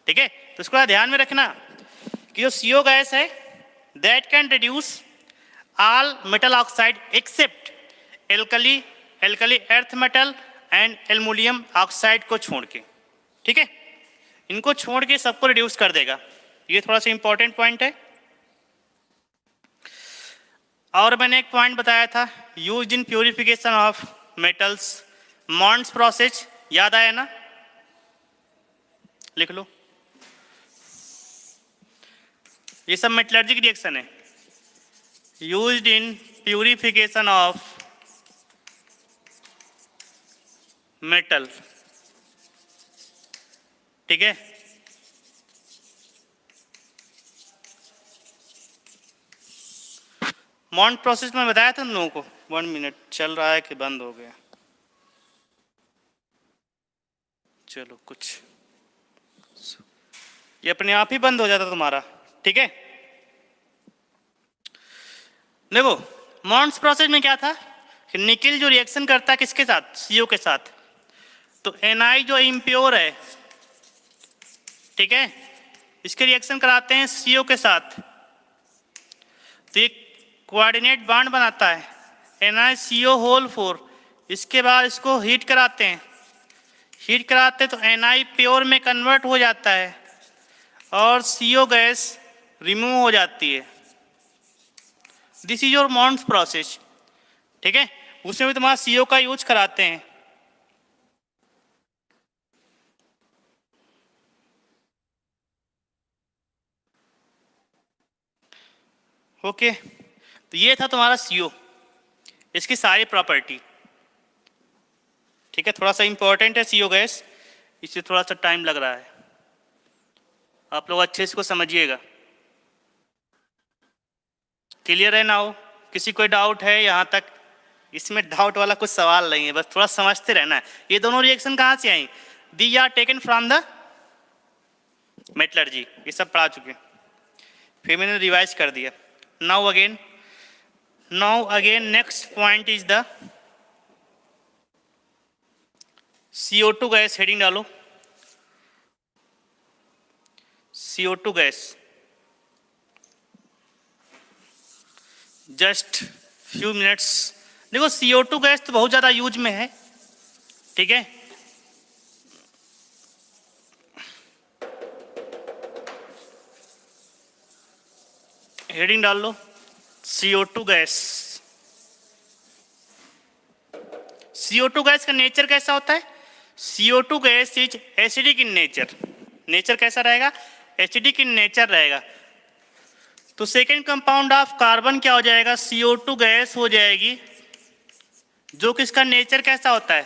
ठीक है। तो इसको ध्यान में रखना कि जो CO गैस है that can reduce all metal oxide except alkali earth metal and aluminium oxide को छोड़ के, ठीक है। इनको छोड़ के सबको रिड्यूस कर देगा। ये थोड़ा सा इंपॉर्टेंट पॉइंट है। और मैंने एक पॉइंट बताया था, used in purification of metals, Mond's process, याद आया ना, लिख लो। ये सब मेटलर्जिक रिएक्शन है, used in purification of metal, ठीक है। मॉन्ड प्रोसेस में बताया था तुम लोगों को। 1 मिनट चल रहा है कि बंद हो गया? चलो कुछ, ये अपने आप ही बंद हो जाता तुम्हारा, ठीक है। देखो मॉन्ड्स प्रोसेस में क्या था कि निकिल जो रिएक्शन करता है किसके साथ, CO के साथ, तो Ni जो इम्प्योर है, ठीक है, इसके रिएक्शन कराते हैं CO के साथ, तो एक कोऑर्डिनेट बॉन्ड बनाता है NiCO4। इसके बाद इसको हीट कराते हैं, तो Ni प्योर में कन्वर्ट हो जाता है और CO गैस रिमूव हो जाती है। दिस इज योर मॉन्ड्स प्रोसेस, ठीक है। उसमें भी तुम्हारा CO का यूज कराते हैं। ओके, तो ये था तुम्हारा CO, इसकी सारी प्रॉपर्टी, ठीक है। थोड़ा सा इंपॉर्टेंट है CO गैस, इससे थोड़ा सा टाइम लग रहा है, आप लोग अच्छे से इसको समझिएगा। क्लियर है ना? हो किसी कोई डाउट है यहाँ तक? इसमें डाउट वाला कुछ सवाल नहीं है, बस थोड़ा समझते रहना है। ये दोनों रिएक्शन कहाँ से आई? They are taken from the metallurgy, ये सब पढ़ा चुके, फिर मैंने रिवाइज कर दिया। Now again next point is the CO2 gas. Heading डालो CO2 gas. Just few minutes. देखो CO2 गैस तो बहुत ज़्यादा यूज में है, ठीक है। हेडिंग डाल लो CO2 गैस। CO2 गैस का नेचर कैसा होता है? CO2 gas is acidic in nature. Nature कैसा रहेगा? एसिडिक इन नेचर रहेगा। तो सेकेंड कंपाउंड ऑफ कार्बन क्या हो जाएगा? CO2 गैस हो जाएगी, जो कि इसका नेचर कैसा होता है?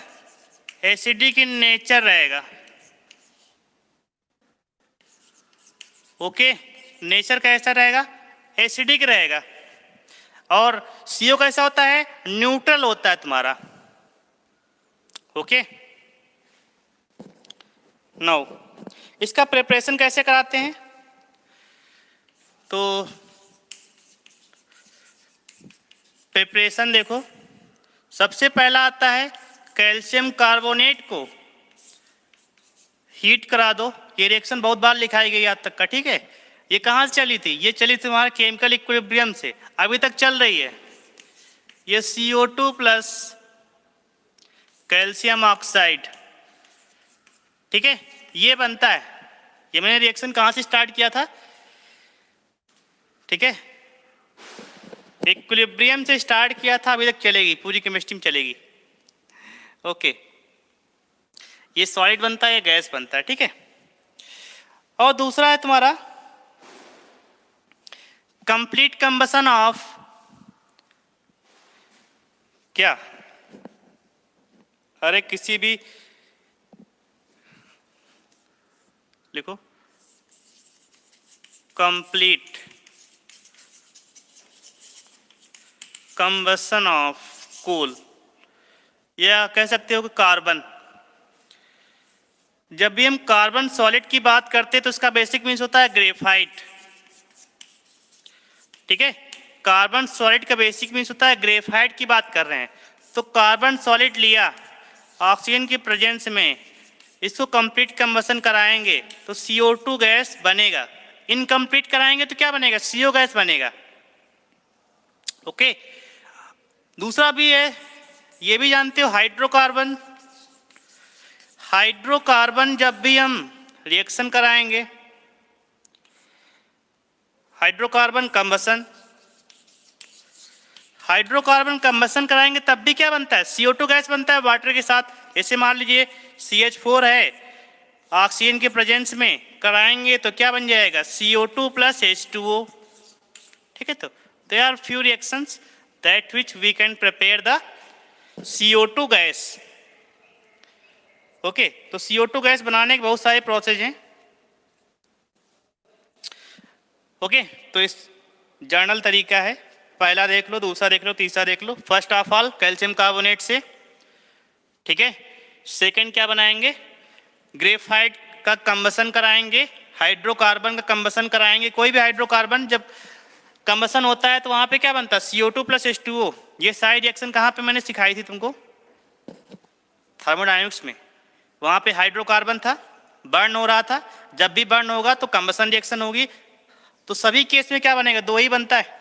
एसिडिक इन नेचर रहेगा। ओके, नेचर कैसा रहेगा? एसिडिक रहेगा। और CO कैसा होता है? न्यूट्रल होता है तुम्हारा। ओके, नाउ इसका प्रिपरेशन कैसे कराते हैं? तो प्रिपरेशन देखो, सबसे पहला आता है कैल्शियम कार्बोनेट को हीट करा दो। ये रिएक्शन बहुत बार लिखाई गई आज तक का, ठीक है। ये कहाँ से चली थी? ये चली थी हमारे केमिकल इक्विलिब्रियम से, अभी तक चल रही है। ये CO2 प्लस कैल्शियम ऑक्साइड, ठीक है, ये बनता है। ये मैंने रिएक्शन कहाँ से स्टार्ट किया था, ठीक है, इक्विलिब्रियम से स्टार्ट किया था, अभी तक चलेगी, पूरी केमिस्ट्री में चलेगी। ओके, ये सॉलिड बनता है या गैस बनता है, ठीक है। और दूसरा है तुम्हारा कंप्लीट कंबसन ऑफ क्या, अरे किसी भी लिखो, कंप्लीट कंबसन ऑफ कोल, या कह सकते हो कि कार्बन। जब भी हम कार्बन सॉलिड की बात करते हैं तो उसका बेसिक मीन्स होता है ग्रेफाइट, ठीक है। कार्बन सॉलिड का बेसिक मीन्स होता है ग्रेफाइट की बात कर रहे हैं। तो कार्बन सॉलिड लिया ऑक्सीजन की प्रेजेंस में, इसको कंप्लीट कंबसन कराएंगे तो CO2 गैस बनेगा। इनकम्प्लीट कराएंगे तो क्या बनेगा, CO गैस बनेगा। ओके, दूसरा भी है, ये भी जानते हो, हाइड्रोकार्बन। हाइड्रोकार्बन जब भी हम रिएक्शन कराएंगे, हाइड्रोकार्बन कंबसन, हाइड्रोकार्बन कंबसन कराएंगे तब भी क्या बनता है, CO2 गैस बनता है वाटर के साथ। ऐसे मान लीजिए CH4 है, ऑक्सीजन के प्रेजेंस में कराएंगे तो क्या बन जाएगा, CO2 प्लस H2O, ठीक है। तो there are few reactions that which we can prepare the CO2 gas. Okay, तो CO2 गैस बनाने के बहुत सारे प्रोसेस हैं। ओके, तो इस जर्नल तरीका है, पहला देख लो, दूसरा देख लो, तीसरा देख लो। First of all calcium carbonate से, ठीक है। सेकंड क्या बनाएंगे, ग्रेफाइट का कंबसन कराएंगे, हाइड्रोकार्बन का कंबसन कराएंगे। कोई भी हाइड्रोकार्बन जब कंबसन होता है तो वहां पे क्या बनता है, CO2 प्लस H2O। ये सारी रिएक्शन कहाँ पे मैंने सिखाई थी तुमको, थर्मोडायनेमिक्स में। वहां पे हाइड्रोकार्बन था, बर्न हो रहा था, जब भी बर्न होगा तो कंबसन रिएक्शन होगी। तो सभी केस में क्या बनेगा, दो ही बनता है,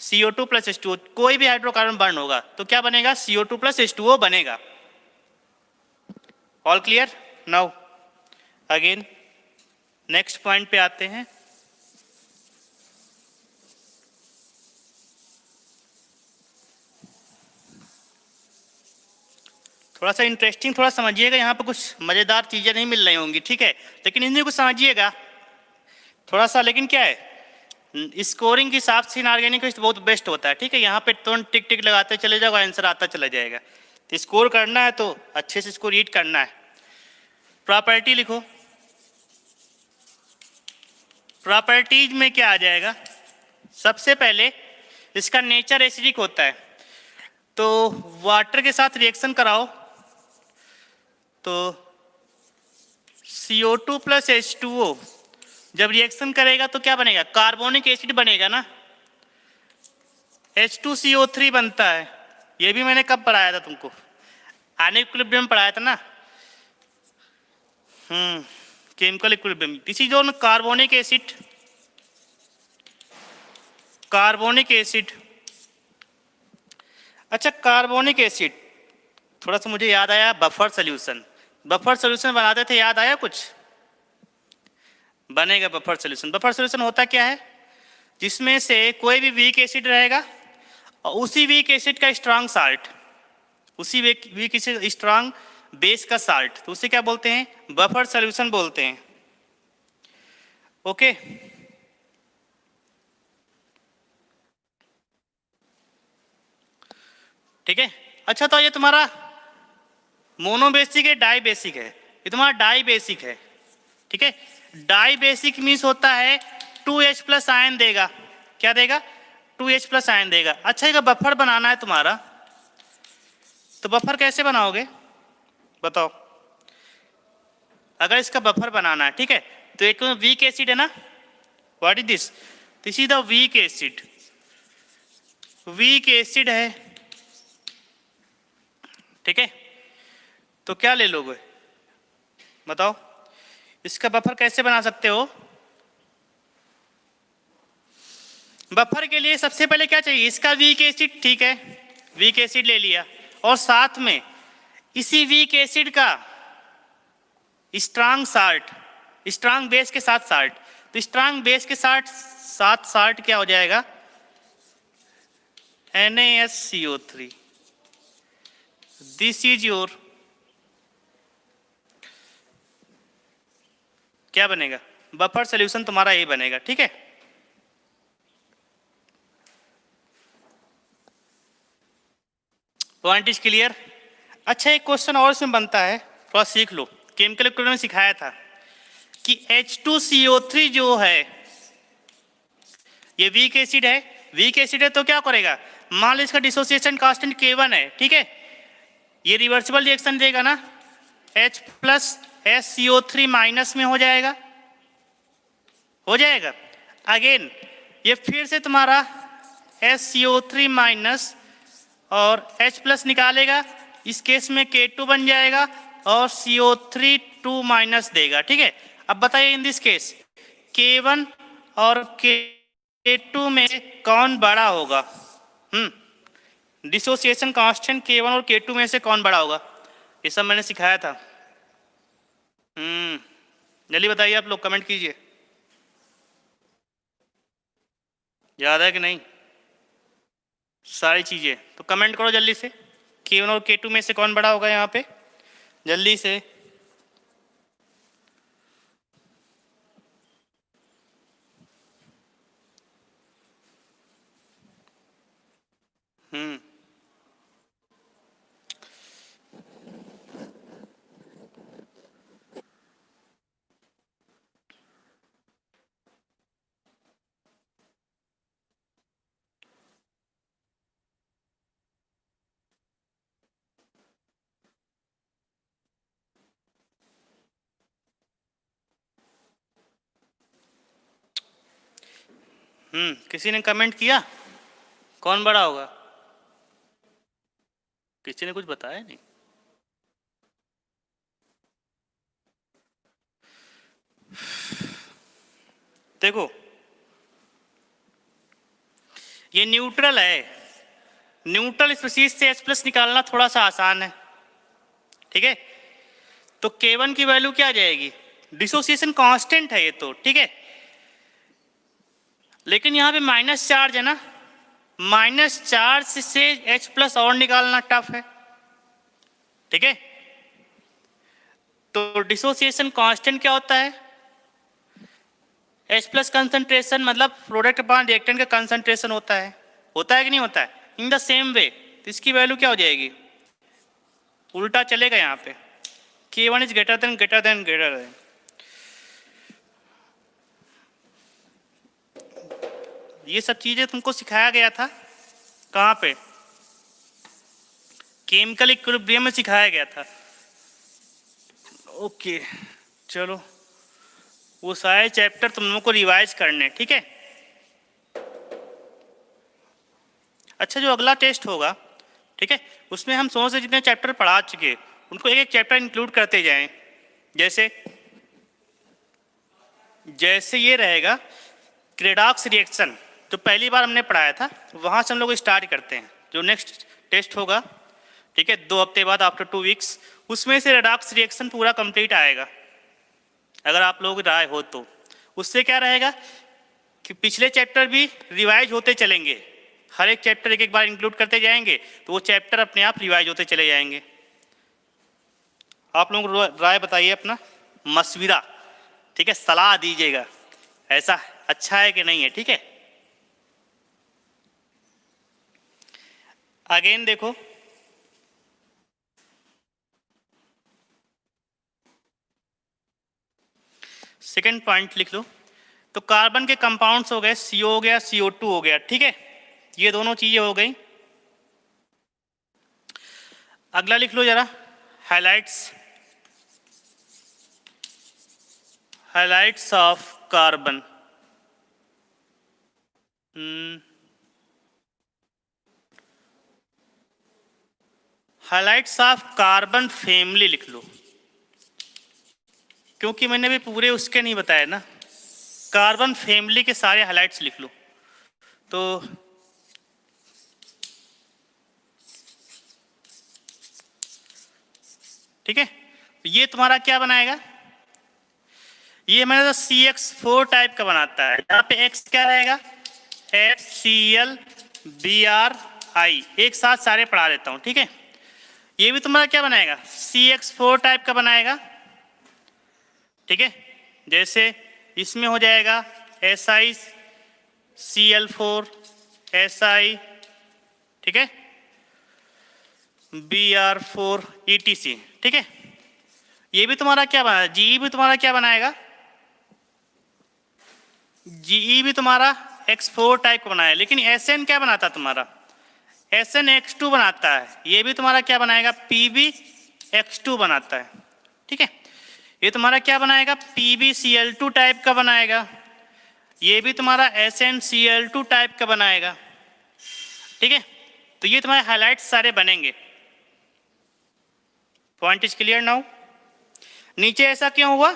CO2 प्लस H2O। कोई भी हाइड्रोकार्बन बर्न होगा तो क्या बनेगा, CO2 प्लस H2O बनेगा। All clear. Now again next point पे आते हैं। थोड़ा सा इंटरेस्टिंग थोड़ा समझिएगा, यहाँ पे कुछ मजेदार चीजें नहीं मिल रही होंगी, ठीक है, लेकिन इन्हें कुछ समझिएगा थोड़ा सा। लेकिन क्या है, स्कोरिंग के हिसाब से इनऑर्गेनिक वेस्ट बहुत बेस्ट होता है, ठीक है। यहाँ पे तुरंत टिक टिक लगाते चले जाओ, आंसर आता चला जाएगा। तो स्कोर करना है तो अच्छे से इसको रीड करना है। प्रॉपर्टी लिखो, प्रॉपर्टीज में क्या आ जाएगा, सबसे पहले इसका नेचर एसिडिक होता है, तो वाटर के साथ रिएक्शन कराओ तो CO2 प्लस H2O जब रिएक्शन करेगा तो क्या बनेगा, कार्बोनिक एसिड बनेगा ना, H2CO3 बनता है। ये भी मैंने कब पढ़ाया था तुमको, अनइक्विलिब्रियम पढ़ाया था ना, chemical equilibrium. This is on carbonic acid, carbonic acid. अच्छा, कार्बोनिक एसिड, थोड़ा सा मुझे याद आया, बफर सोल्यूशन, बफर सोल्यूशन बनाते थे, याद आया कुछ, बनेगा बफर सोल्यूशन। बफर सोल्यूशन होता क्या है, जिसमें से कोई भी वीक एसिड रहेगा और उसी वीक एसिड का स्ट्रांग साल्ट, उसी वीक एसिड स्ट्रांग बेस का साल्ट, तो उसे क्या बोलते हैं, बफर सोल्यूशन बोलते हैं। ओके, ठीक है। अच्छा, तो ये तुम्हारा मोनो बेसिक है, डाई बेसिक है, ये तुम्हारा डाई बेसिक है, ठीक है। डाई बेसिक मीन्स होता है 2H प्लस आयन देगा, क्या देगा, 2H प्लस आयन देगा। अच्छा, ये बफर बनाना है तुम्हारा, तो बफर कैसे बनाओगे बताओ। अगर इसका बफर बनाना है, ठीक है, तो एक वीक एसिड है ना, what is this, this is the weak acid, weak acid है, ठीक है। तो क्या ले लोगे बताओ, इसका बफर कैसे बना सकते हो। बफर के लिए सबसे पहले क्या चाहिए, इसका वीक एसिड, ठीक है, वीक एसिड ले लिया, और साथ में इसी वीक एसिड का स्ट्रांग साल्ट, स्ट्रांग बेस के साथ साल्ट। तो स्ट्रांग बेस के साथ साथ साल्ट क्या हो जाएगा, NaSCO3, दिस इज योर, क्या बनेगा, बफर सोल्यूशन तुम्हारा ये बनेगा, ठीक है। Point is clear. अच्छा, एक क्वेश्चन और इसमें बनता है, थोड़ा सीख लो, केमिकल इक्विलिब्रियम में सिखाया था कि H2CO3 जो है ये वीक एसिड है, वीक एसिड है तो क्या करेगा, मान लो इसका डिसोसिएशन कांस्टेंट K1 है, ठीक है, ये रिवर्सिबल रिएक्शन देगा ना, H प्लस SCO3 माइनस में हो जाएगा, हो जाएगा। अगेन ये फिर से तुम्हारा SCO3 माइनस और H प्लस निकालेगा, इस केस में K2 बन जाएगा और CO3 2 माइनस देगा, ठीक है। अब बताइए इन दिस केस K1 और K2 में कौन बड़ा होगा? डिसोसिएशन कांस्टेंट K1 और K2 में से कौन बड़ा होगा? ये सब मैंने सिखाया था। जल्दी बताइए, आप लोग कमेंट कीजिए, याद है कि नहीं सारी चीजें? तो कमेंट करो जल्दी से, K1 और K2 में से कौन बड़ा होगा यहाँ पे, जल्दी से। किसी ने कमेंट किया कौन बड़ा होगा? किसी ने कुछ बताया नहीं। देखो ये न्यूट्रल है, न्यूट्रल स्पीशीज से H प्लस निकालना थोड़ा सा आसान है, ठीक है। तो K1 की वैल्यू क्या आ जाएगी, डिसोसिएशन कांस्टेंट है ये तो, ठीक है, लेकिन यहाँ पे माइनस चार्ज है ना, माइनस चार्ज से H प्लस और निकालना टफ है, ठीक है। तो डिसोसिएशन कांस्टेंट क्या होता है, H प्लस कंसंट्रेशन मतलब प्रोडक्ट अपॉन रिएक्टेंट का कंसंट्रेशन होता है कि नहीं होता है? इन द सेम वे तो इसकी वैल्यू क्या हो जाएगी, उल्टा चलेगा यहाँ पे, K1 is greater than greater than greater than. ये सब चीजें तुमको सिखाया गया था कहाँ पे, केमिकल इक्विलिब्रियम में सिखाया गया था। ओके चलो, वो सारे चैप्टर तुम लोगों को रिवाइज करने, ठीक है। अच्छा, जो अगला टेस्ट होगा, ठीक है, उसमें हम 100 से जितने चैप्टर पढ़ा चुके उनको एक एक चैप्टर इंक्लूड करते जाएं। जैसे ये रहेगा रेडॉक्स रिएक्शन, जो पहली बार हमने पढ़ाया था वहाँ से हम लोग स्टार्ट करते हैं। जो नेक्स्ट टेस्ट होगा, ठीक है, 2 हफ्ते बाद आफ्टर 2 वीक्स, उसमें से रेडॉक्स रिएक्शन पूरा कंप्लीट आएगा, अगर आप लोग राय हो तो। उससे क्या रहेगा कि पिछले चैप्टर भी रिवाइज होते चलेंगे, हर एक चैप्टर एक एक बार इंक्लूड करते जाएंगे तो वो चैप्टर अपने आप रिवाइज होते चले जाएंगे। आप लोग राय बताइए, अपना मशविरा, ठीक है, सलाह दीजिएगा, ऐसा अच्छा है कि नहीं है, ठीक है। अगेन देखो, सेकेंड पॉइंट लिख लो। तो कार्बन के कंपाउंड्स हो गए, CO हो गया, CO2 हो गया, ठीक है, ये दोनों चीजें हो गई। अगला लिख लो जरा, highlights of carbon. Highlights of carbon family लिख लो, क्योंकि मैंने भी पूरे उसके नहीं बताया ना, कार्बन फैमिली के सारे हाइलाइट्स लिख लो। तो ठीक है, ये तुम्हारा क्या बनाएगा, ये मैंने तो CX4 टाइप का बनाता है, यहाँ पे X क्या रहेगा, HCl Br आई, एक साथ सारे पढ़ा देता हूं, ठीक है। ये भी तुम्हारा क्या बनाएगा, CH4 टाइप का बनाएगा, ठीक है। जैसे इसमें हो जाएगा SiCl4 Si, ठीक है, Br4 ETC, ठीक है। ये भी तुम्हारा क्या बना, जीई भी तुम्हारा क्या बनाएगा, जीई भी तुम्हारा X4 टाइप का बनाया, लेकिन SN क्या बनाता तुम्हारा, SnX2 बनाता है। ये भी तुम्हारा क्या बनाएगा, PbX2 बनाता है, ठीक है। ये तुम्हारा क्या बनाएगा, PbCl2 टाइप का बनाएगा। ये भी तुम्हारा SnCl2 टाइप का बनाएगा, ठीक है। तो ये तुम्हारे हाइलाइट्स सारे बनेंगे। Point is clear now. नीचे ऐसा क्यों हुआ,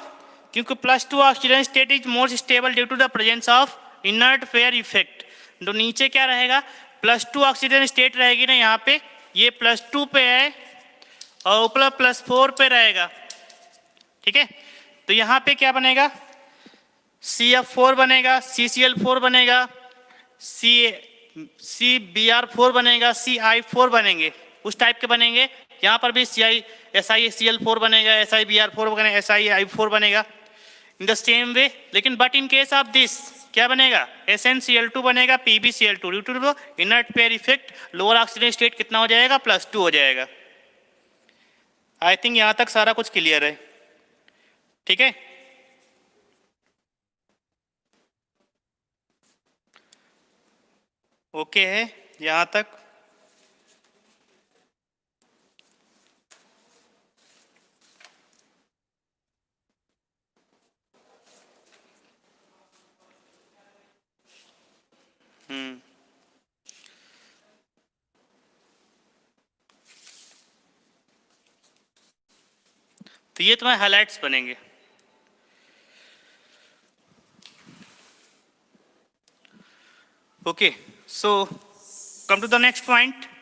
क्योंकि +2 oxygen state is more stable due to the presence of inert pair effect. तो नीचे क्या रहेगा, +2 ऑक्सीजन स्टेट रहेगी ना यहाँ पे, ये +2 पे है और ऊपर +4 पे रहेगा, ठीक है। तो यहाँ पे क्या बनेगा, CF4 बनेगा, CCl4 बनेगा, CBr4 बनेगा, CI4 बनेंगे, उस टाइप के बनेंगे। यहाँ पर भी SiCl4 बनेगा, SiBr4 बनेगा, SiI4 बनेगा इन द सेम वे। लेकिन but in case of this क्या बनेगा, SnCl2 बनेगा, PbCl2 due to the inert pair effect lower oxygen state कितना हो जाएगा, +2 हो जाएगा। आई थिंक यहाँ तक सारा कुछ क्लियर है, ठीक है। ओके है यहाँ तक। तो ये तुम्हारे हाइलाइट्स बनेंगे। Okay, so come to the next point.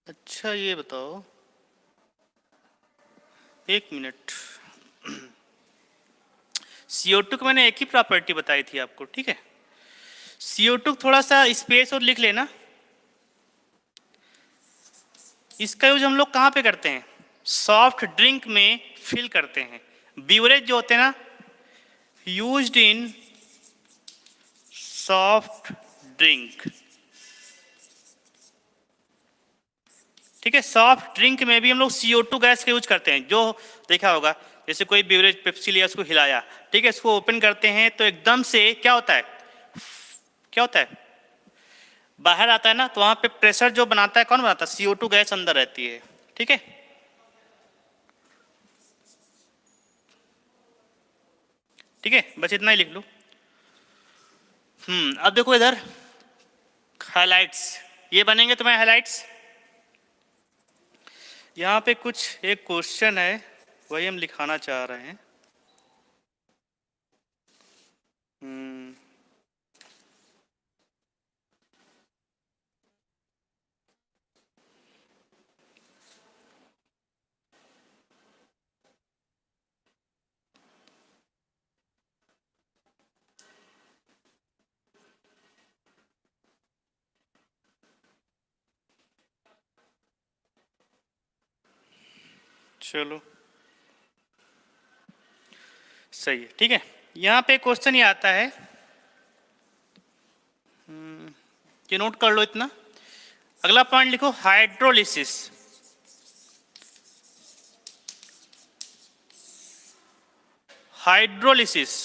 अच्छा ये बताओ, एक मिनट, CO2 को मैंने एक ही प्रॉपर्टी बताई थी आपको, ठीक है। CO2 थोड़ा सा स्पेस और लिख लेना। इसका यूज हम लोग कहाँ पे करते हैं, सॉफ्ट ड्रिंक में फिल करते हैं। बीवरेज जो होते हैं ना, यूज्ड इन सॉफ्ट ड्रिंक, ठीक है। सॉफ्ट ड्रिंक में भी हम लोग CO2 गैस का यूज करते हैं। जो देखा होगा, जैसे कोई बेवरेज पेप्सी लिया, उसको हिलाया, ठीक है, इसको ओपन करते हैं तो एकदम से क्या होता है, क्या होता है, बाहर आता है ना। तो वहां पे प्रेशर जो बनाता है, कौन बनाता है, CO2 गैस अंदर रहती है, ठीक है। ठीक है, बस इतना ही लिख लो। अब देखो इधर हाइलाइट्स, ये बनेंगे तुम्हारे हाइलाइट्स। यहाँ पे कुछ एक क्वेश्चन है, वही हम लिखाना चाह रहे हैं। चलो सही है, ठीक है। यहाँ पे क्वेश्चन ये आता है, ये नोट कर लो इतना। अगला पॉइंट लिखो, हाइड्रोलिसिस। हाइड्रोलिसिस,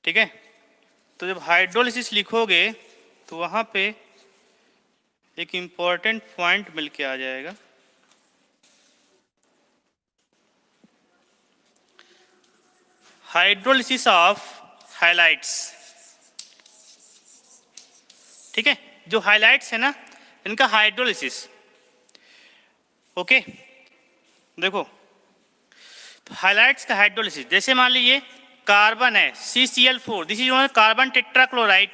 ठीक है। तो जब हाइड्रोलिसिस लिखोगे तो वहां पे एक इंपॉर्टेंट पॉइंट मिलके आ जाएगा। हाइड्रोलिसिस ऑफ हाइलाइट्स, ठीक है। जो हाइलाइट्स है ना, इनका हाइड्रोलिसिस। ओके, देखो हाइलाइट्स का हाइड्रोलिसिस, जैसे मान लीजिए कार्बन है CCl4, this is carbon tetrachloride,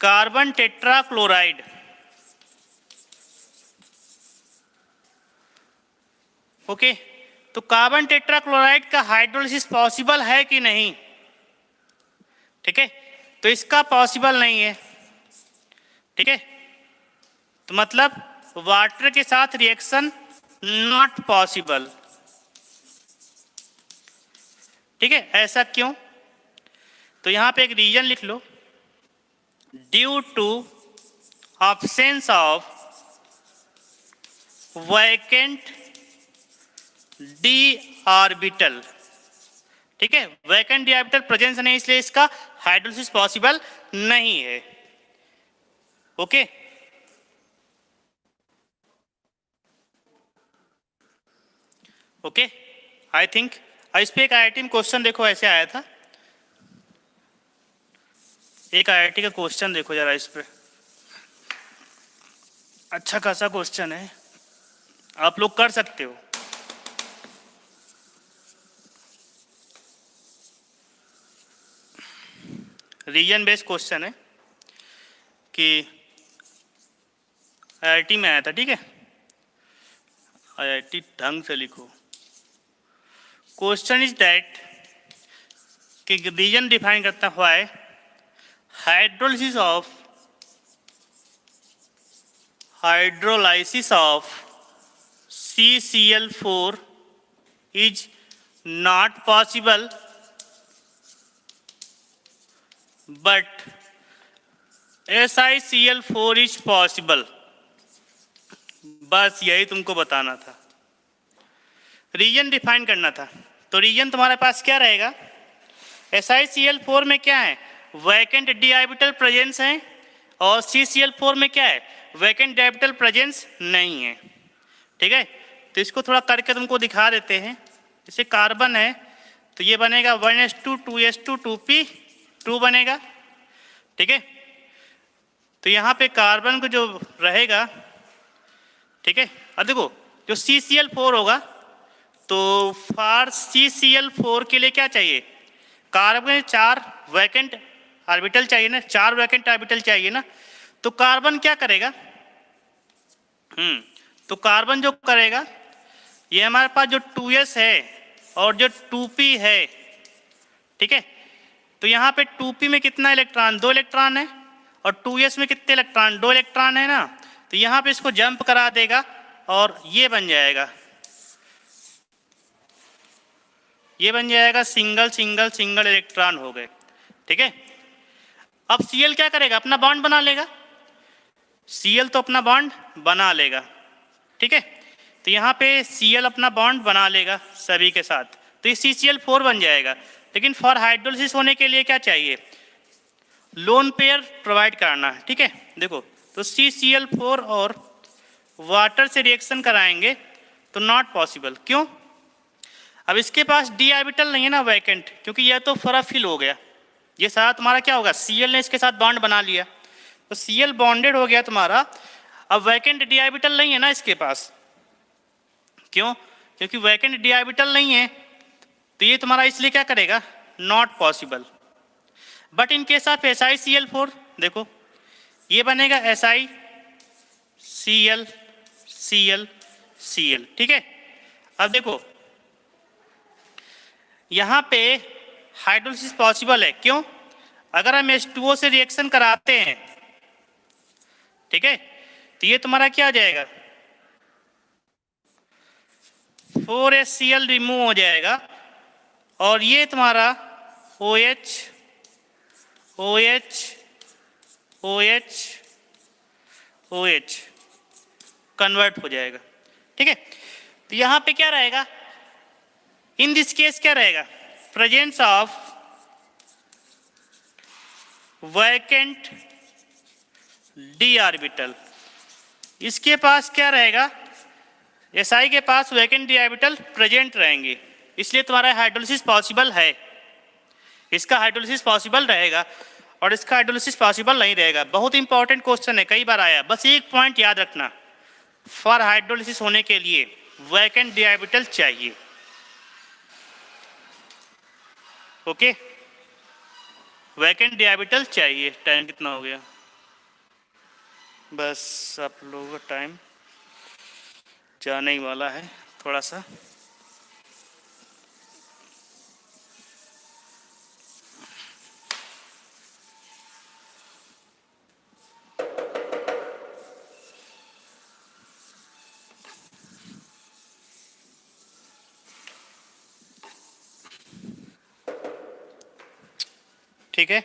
carbon tetrachloride. Okay, तो कार्बन टेट्राक्लोराइड का हाइड्रोलिसिस पॉसिबल है कि नहीं? ठीक है, तो इसका पॉसिबल नहीं है। ठीक है, तो मतलब वाटर के साथ रिएक्शन नॉट पॉसिबल। ठीक है, ऐसा क्यों? तो यहां पे एक रीजन लिख लो, due to absence of vacant d orbital. ठीक है, वैकेंट डी ऑर्बिटल प्रेजेंस नहीं, इसलिए इसका हाइड्रोलिसिस पॉसिबल नहीं है। ओके, ओके, आई थिंक इस पे एक IIT में क्वेश्चन देखो ऐसे आया था, एक IIT का क्वेश्चन देखो जरा इस पे, अच्छा खासा क्वेश्चन है, आप लोग कर सकते हो। रीजन बेस्ड क्वेश्चन है कि IIT में आया था। ठीक है, IIT ढंग से लिखो। क्वेश्चन इज दैट कि रीजन डिफाइन करता हुआ है hydrolysis of CCl4 is not possible but SiCl4 is possible. बस यही तुमको बताना था, रीजन डिफाइन करना था। तो रीजन तुम्हारे पास क्या रहेगा? SiCl4 में क्या है? वैकेंट डी ऑर्बिटल प्रेजेंस है, और CCl4 में क्या है? वैकेंट डी ऑर्बिटल प्रेजेंस नहीं है। ठीक है, तो इसको थोड़ा करके तुमको दिखा देते हैं। जैसे कार्बन है तो ये बनेगा 1s2 2s2 2p2 बनेगा। ठीक है, तो यहाँ पे कार्बन को जो रहेगा, ठीक है, अब देखो जो CCl4 होगा, तो फॉर CCl4 के लिए क्या चाहिए? कार्बन 4 वैकेंट ऑर्बिटल चाहिए ना, 4 वैकेंट ऑर्बिटल चाहिए ना। तो कार्बन क्या करेगा? तो कार्बन जो करेगा, ये हमारे पास जो 2s है और जो 2p है, ठीक है, तो यहाँ पे 2p में कितना इलेक्ट्रॉन? 2 इलेक्ट्रॉन है, और 2s में कितने इलेक्ट्रॉन? 2 इलेक्ट्रॉन है ना। तो यहाँ पे इसको जंप करा देगा और ये बन जाएगा, ये बन जाएगा सिंगल सिंगल सिंगल इलेक्ट्रॉन हो गए। ठीक है, अब Cl क्या करेगा? अपना बॉन्ड बना लेगा। Cl तो अपना बॉन्ड बना लेगा। ठीक है, तो यहाँ पे Cl अपना बॉन्ड बना लेगा सभी के साथ, तो ये CCl4 बन जाएगा। लेकिन फॉर हाइड्रोलिसिस होने के लिए क्या चाहिए? लोन पेयर प्रोवाइड कराना है। ठीक है, देखो तो CCl4 और वाटर से रिएक्शन कराएंगे तो नॉट पॉसिबल। क्यों? अब इसके पास डी ऑर्बिटल नहीं है ना वैकेंट, क्योंकि यह तो फरा फिल हो गया। ये सारा तुम्हारा क्या होगा? Cl ने इसके साथ बॉन्ड बना लिया, तो Cl बॉन्डेड हो गया तुम्हारा। अब वैकेंट डी ऑर्बिटल नहीं है ना इसके पास। क्यों? क्योंकि वैकेंट डी ऑर्बिटल नहीं है, तो ये तुम्हारा इसलिए क्या करेगा? Not possible. But in case of SiCl4 देखो ये बनेगा SiCl Cl Cl। ठीक है, अब देखो यहाँ पे हाइड्रोलिसिस पॉसिबल है। क्यों? अगर हम H2O से रिएक्शन कराते हैं, ठीक है, तो ये तुम्हारा क्या आ जाएगा? 4HCl रिमूव हो जाएगा, और ये तुम्हारा OH OH OH OH convert हो जाएगा। ठीक है, तो यहाँ पे क्या रहेगा? इन दिस केस क्या रहेगा? Presence of vacant d orbital. इसके पास क्या रहेगा? Si के पास वैकेंट डी ऑर्बिटल प्रेजेंट रहेंगे, इसलिए तुम्हारा हाइड्रोलिसिस पॉसिबल है, इसका हाइड्रोलिसिस पॉसिबल रहेगा। और इसका हाइड्रोलिसिस पॉसिबल नहीं रहेगा। बहुत इंपॉर्टेंट क्वेश्चन है, कई बार आया। बस एक पॉइंट याद रखना, फॉर हाइड्रोलिसिस होने के लिए वैकेंट डी ऑर्बिटल चाहिए। ओके, वैकेंट डी ऑर्बिटल चाहिए। टाइम कितना हो गया? बस आप लोगों का टाइम जाने ही वाला है थोड़ा सा। ठीक है,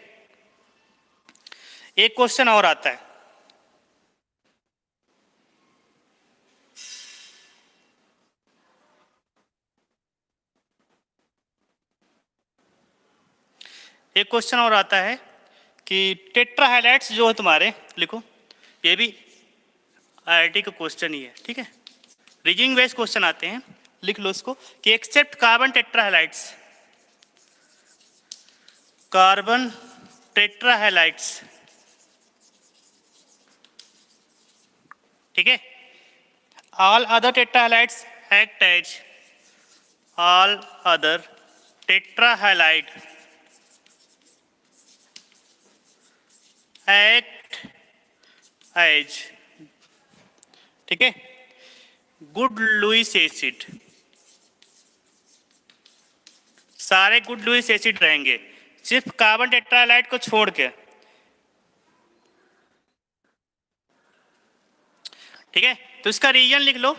एक क्वेश्चन और आता है। एक क्वेश्चन और आता है कि टेट्रा हाइलाइट्स जो है तुम्हारे, लिखो, ये भी आईआईटी का क्वेश्चन ही है। ठीक है, रीजनिंग बेस्ड क्वेश्चन आते हैं, लिख लो इसको कि except carbon tetra highlights, carbon tetra highlights, ठीक है, all other tetra highlights act as, all other tetra highlight act as, ठीक है, गुड लुइस एसिड। सारे गुड लुइस एसिड रहेंगे, सिर्फ कार्बन टेट्राहाइलाइड को छोड़ के। ठीक है, तो इसका रीजन लिख लो,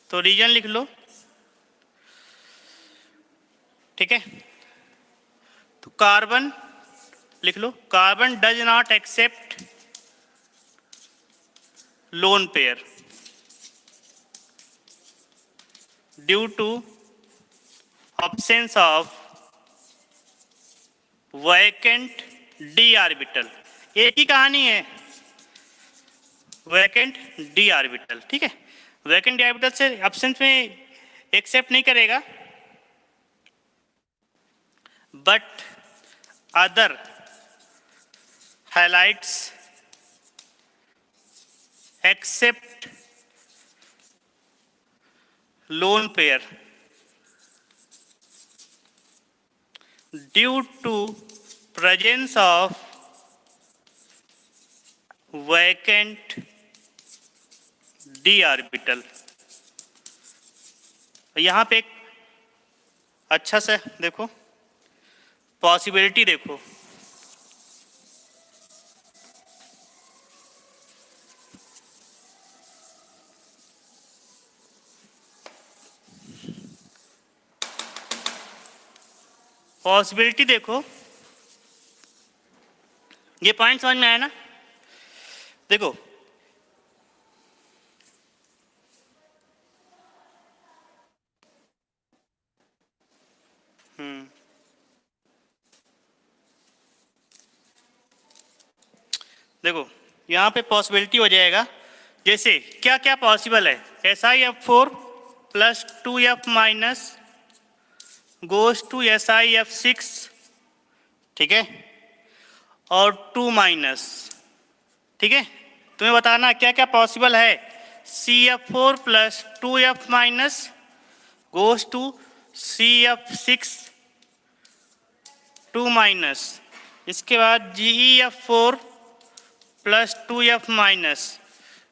तो रीजन लिख लो। ठीक है, तो कार्बन लिख लो, carbon does not accept lone pair due to absence of vacant d orbital. एक ही कहानी है, वैकेंट डी ऑर्बिटल। ठीक है, वैकेंट डी ऑर्बिटल से एब्सेंस में एक्सेप्ट नहीं करेगा, but other highlights accept lone pair due to presence of vacant d orbital. यहां पे एक अच्छा से देखो, पॉसिबिलिटी देखो, पॉसिबिलिटी देखो। ये पॉइंट समझ में आया ना? देखो, देखो यहाँ पे पॉसिबिलिटी हो जाएगा, जैसे क्या क्या पॉसिबल है। SiF4 plus 2F minus goes to SiF6, ठीक है, और 2 माइनस। ठीक है, तुम्हें बताना क्या क्या पॉसिबल है। CF4 plus 2F minus goes to CF6 2 minus. इसके बाद GeF4 plus 2F minus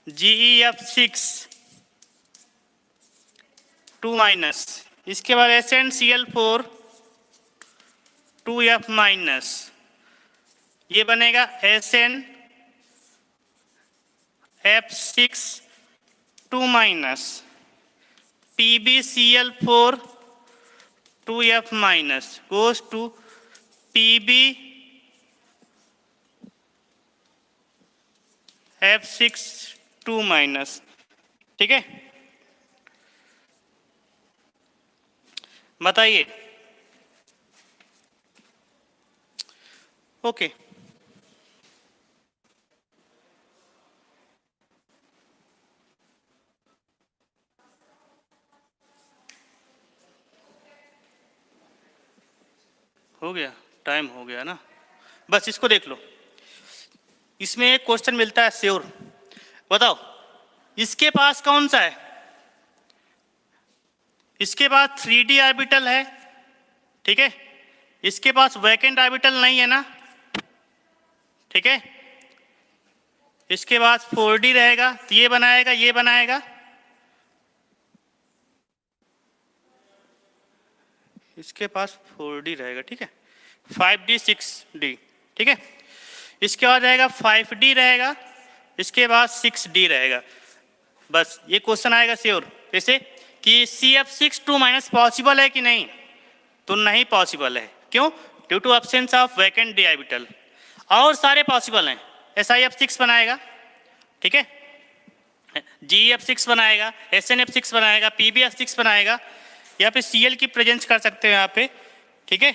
GeF6 2 minus. इसके बाद SnCl4 2F माइनस, ये बनेगा SnF6 2 minus. PbCl4 2F minus goes to PbF6 2 minus. ठीक है, बताइए। ओके, हो गया, टाइम हो गया ना। बस इसको देख लो, इसमें एक क्वेश्चन मिलता है श्योर। बताओ इसके पास कौन सा है? इसके पास 3D ऑर्बिटल है, ठीक है, इसके पास वैकेंट ऑर्बिटल नहीं है ना, ठीक है, इसके बाद 4D रहेगा, तो ये बनाएगा, ये बनाएगा, इसके पास 4D रहेगा, ठीक है, 5D 6D, ठीक है, इसके बाद रहेगा 5D रहेगा, इसके बाद 6D रहेगा। बस ये क्वेश्चन आएगा श्योर। जैसे कि CF6 2- पॉसिबल है कि नहीं, तो नहीं पॉसिबल है। क्यों? Due to absence of vacant d orbital. और सारे पॉसिबल हैं। SiF6 बनाएगा, ठीक है, GeF6 बनाएगा, SnF6 बनाएगा, PbF6 बनाएगा, या फिर Cl की प्रेजेंस कर सकते हैं यहाँ पे, ठीक है।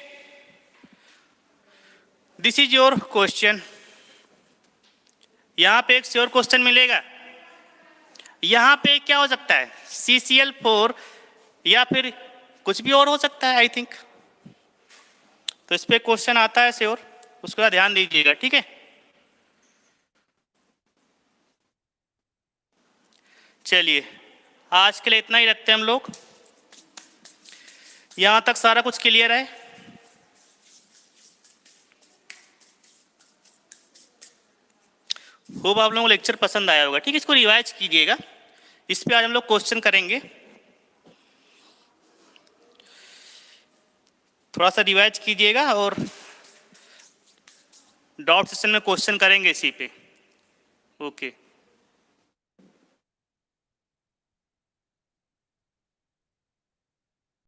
This is your question. यहाँ पे एक श्योर क्वेश्चन मिलेगा। यहाँ पे क्या हो सकता है? CCl4 या फिर कुछ भी और हो सकता है, आई थिंक। तो इस पे क्वेश्चन आता है श्योर, उसका ध्यान दीजिएगा, ठीक है। चलिए आज के लिए इतना ही रखते हैं हम लोग। यहां तक सारा कुछ क्लियर है? होप आप लोगों को लेक्चर पसंद आया होगा, ठीक है। इसको रिवाइज कीजिएगा, इस पे आज हम लोग क्वेश्चन करेंगे। थोड़ा सा रिवाइज कीजिएगा और डाउट सेशन में क्वेश्चन करेंगे इसी पे। ओके।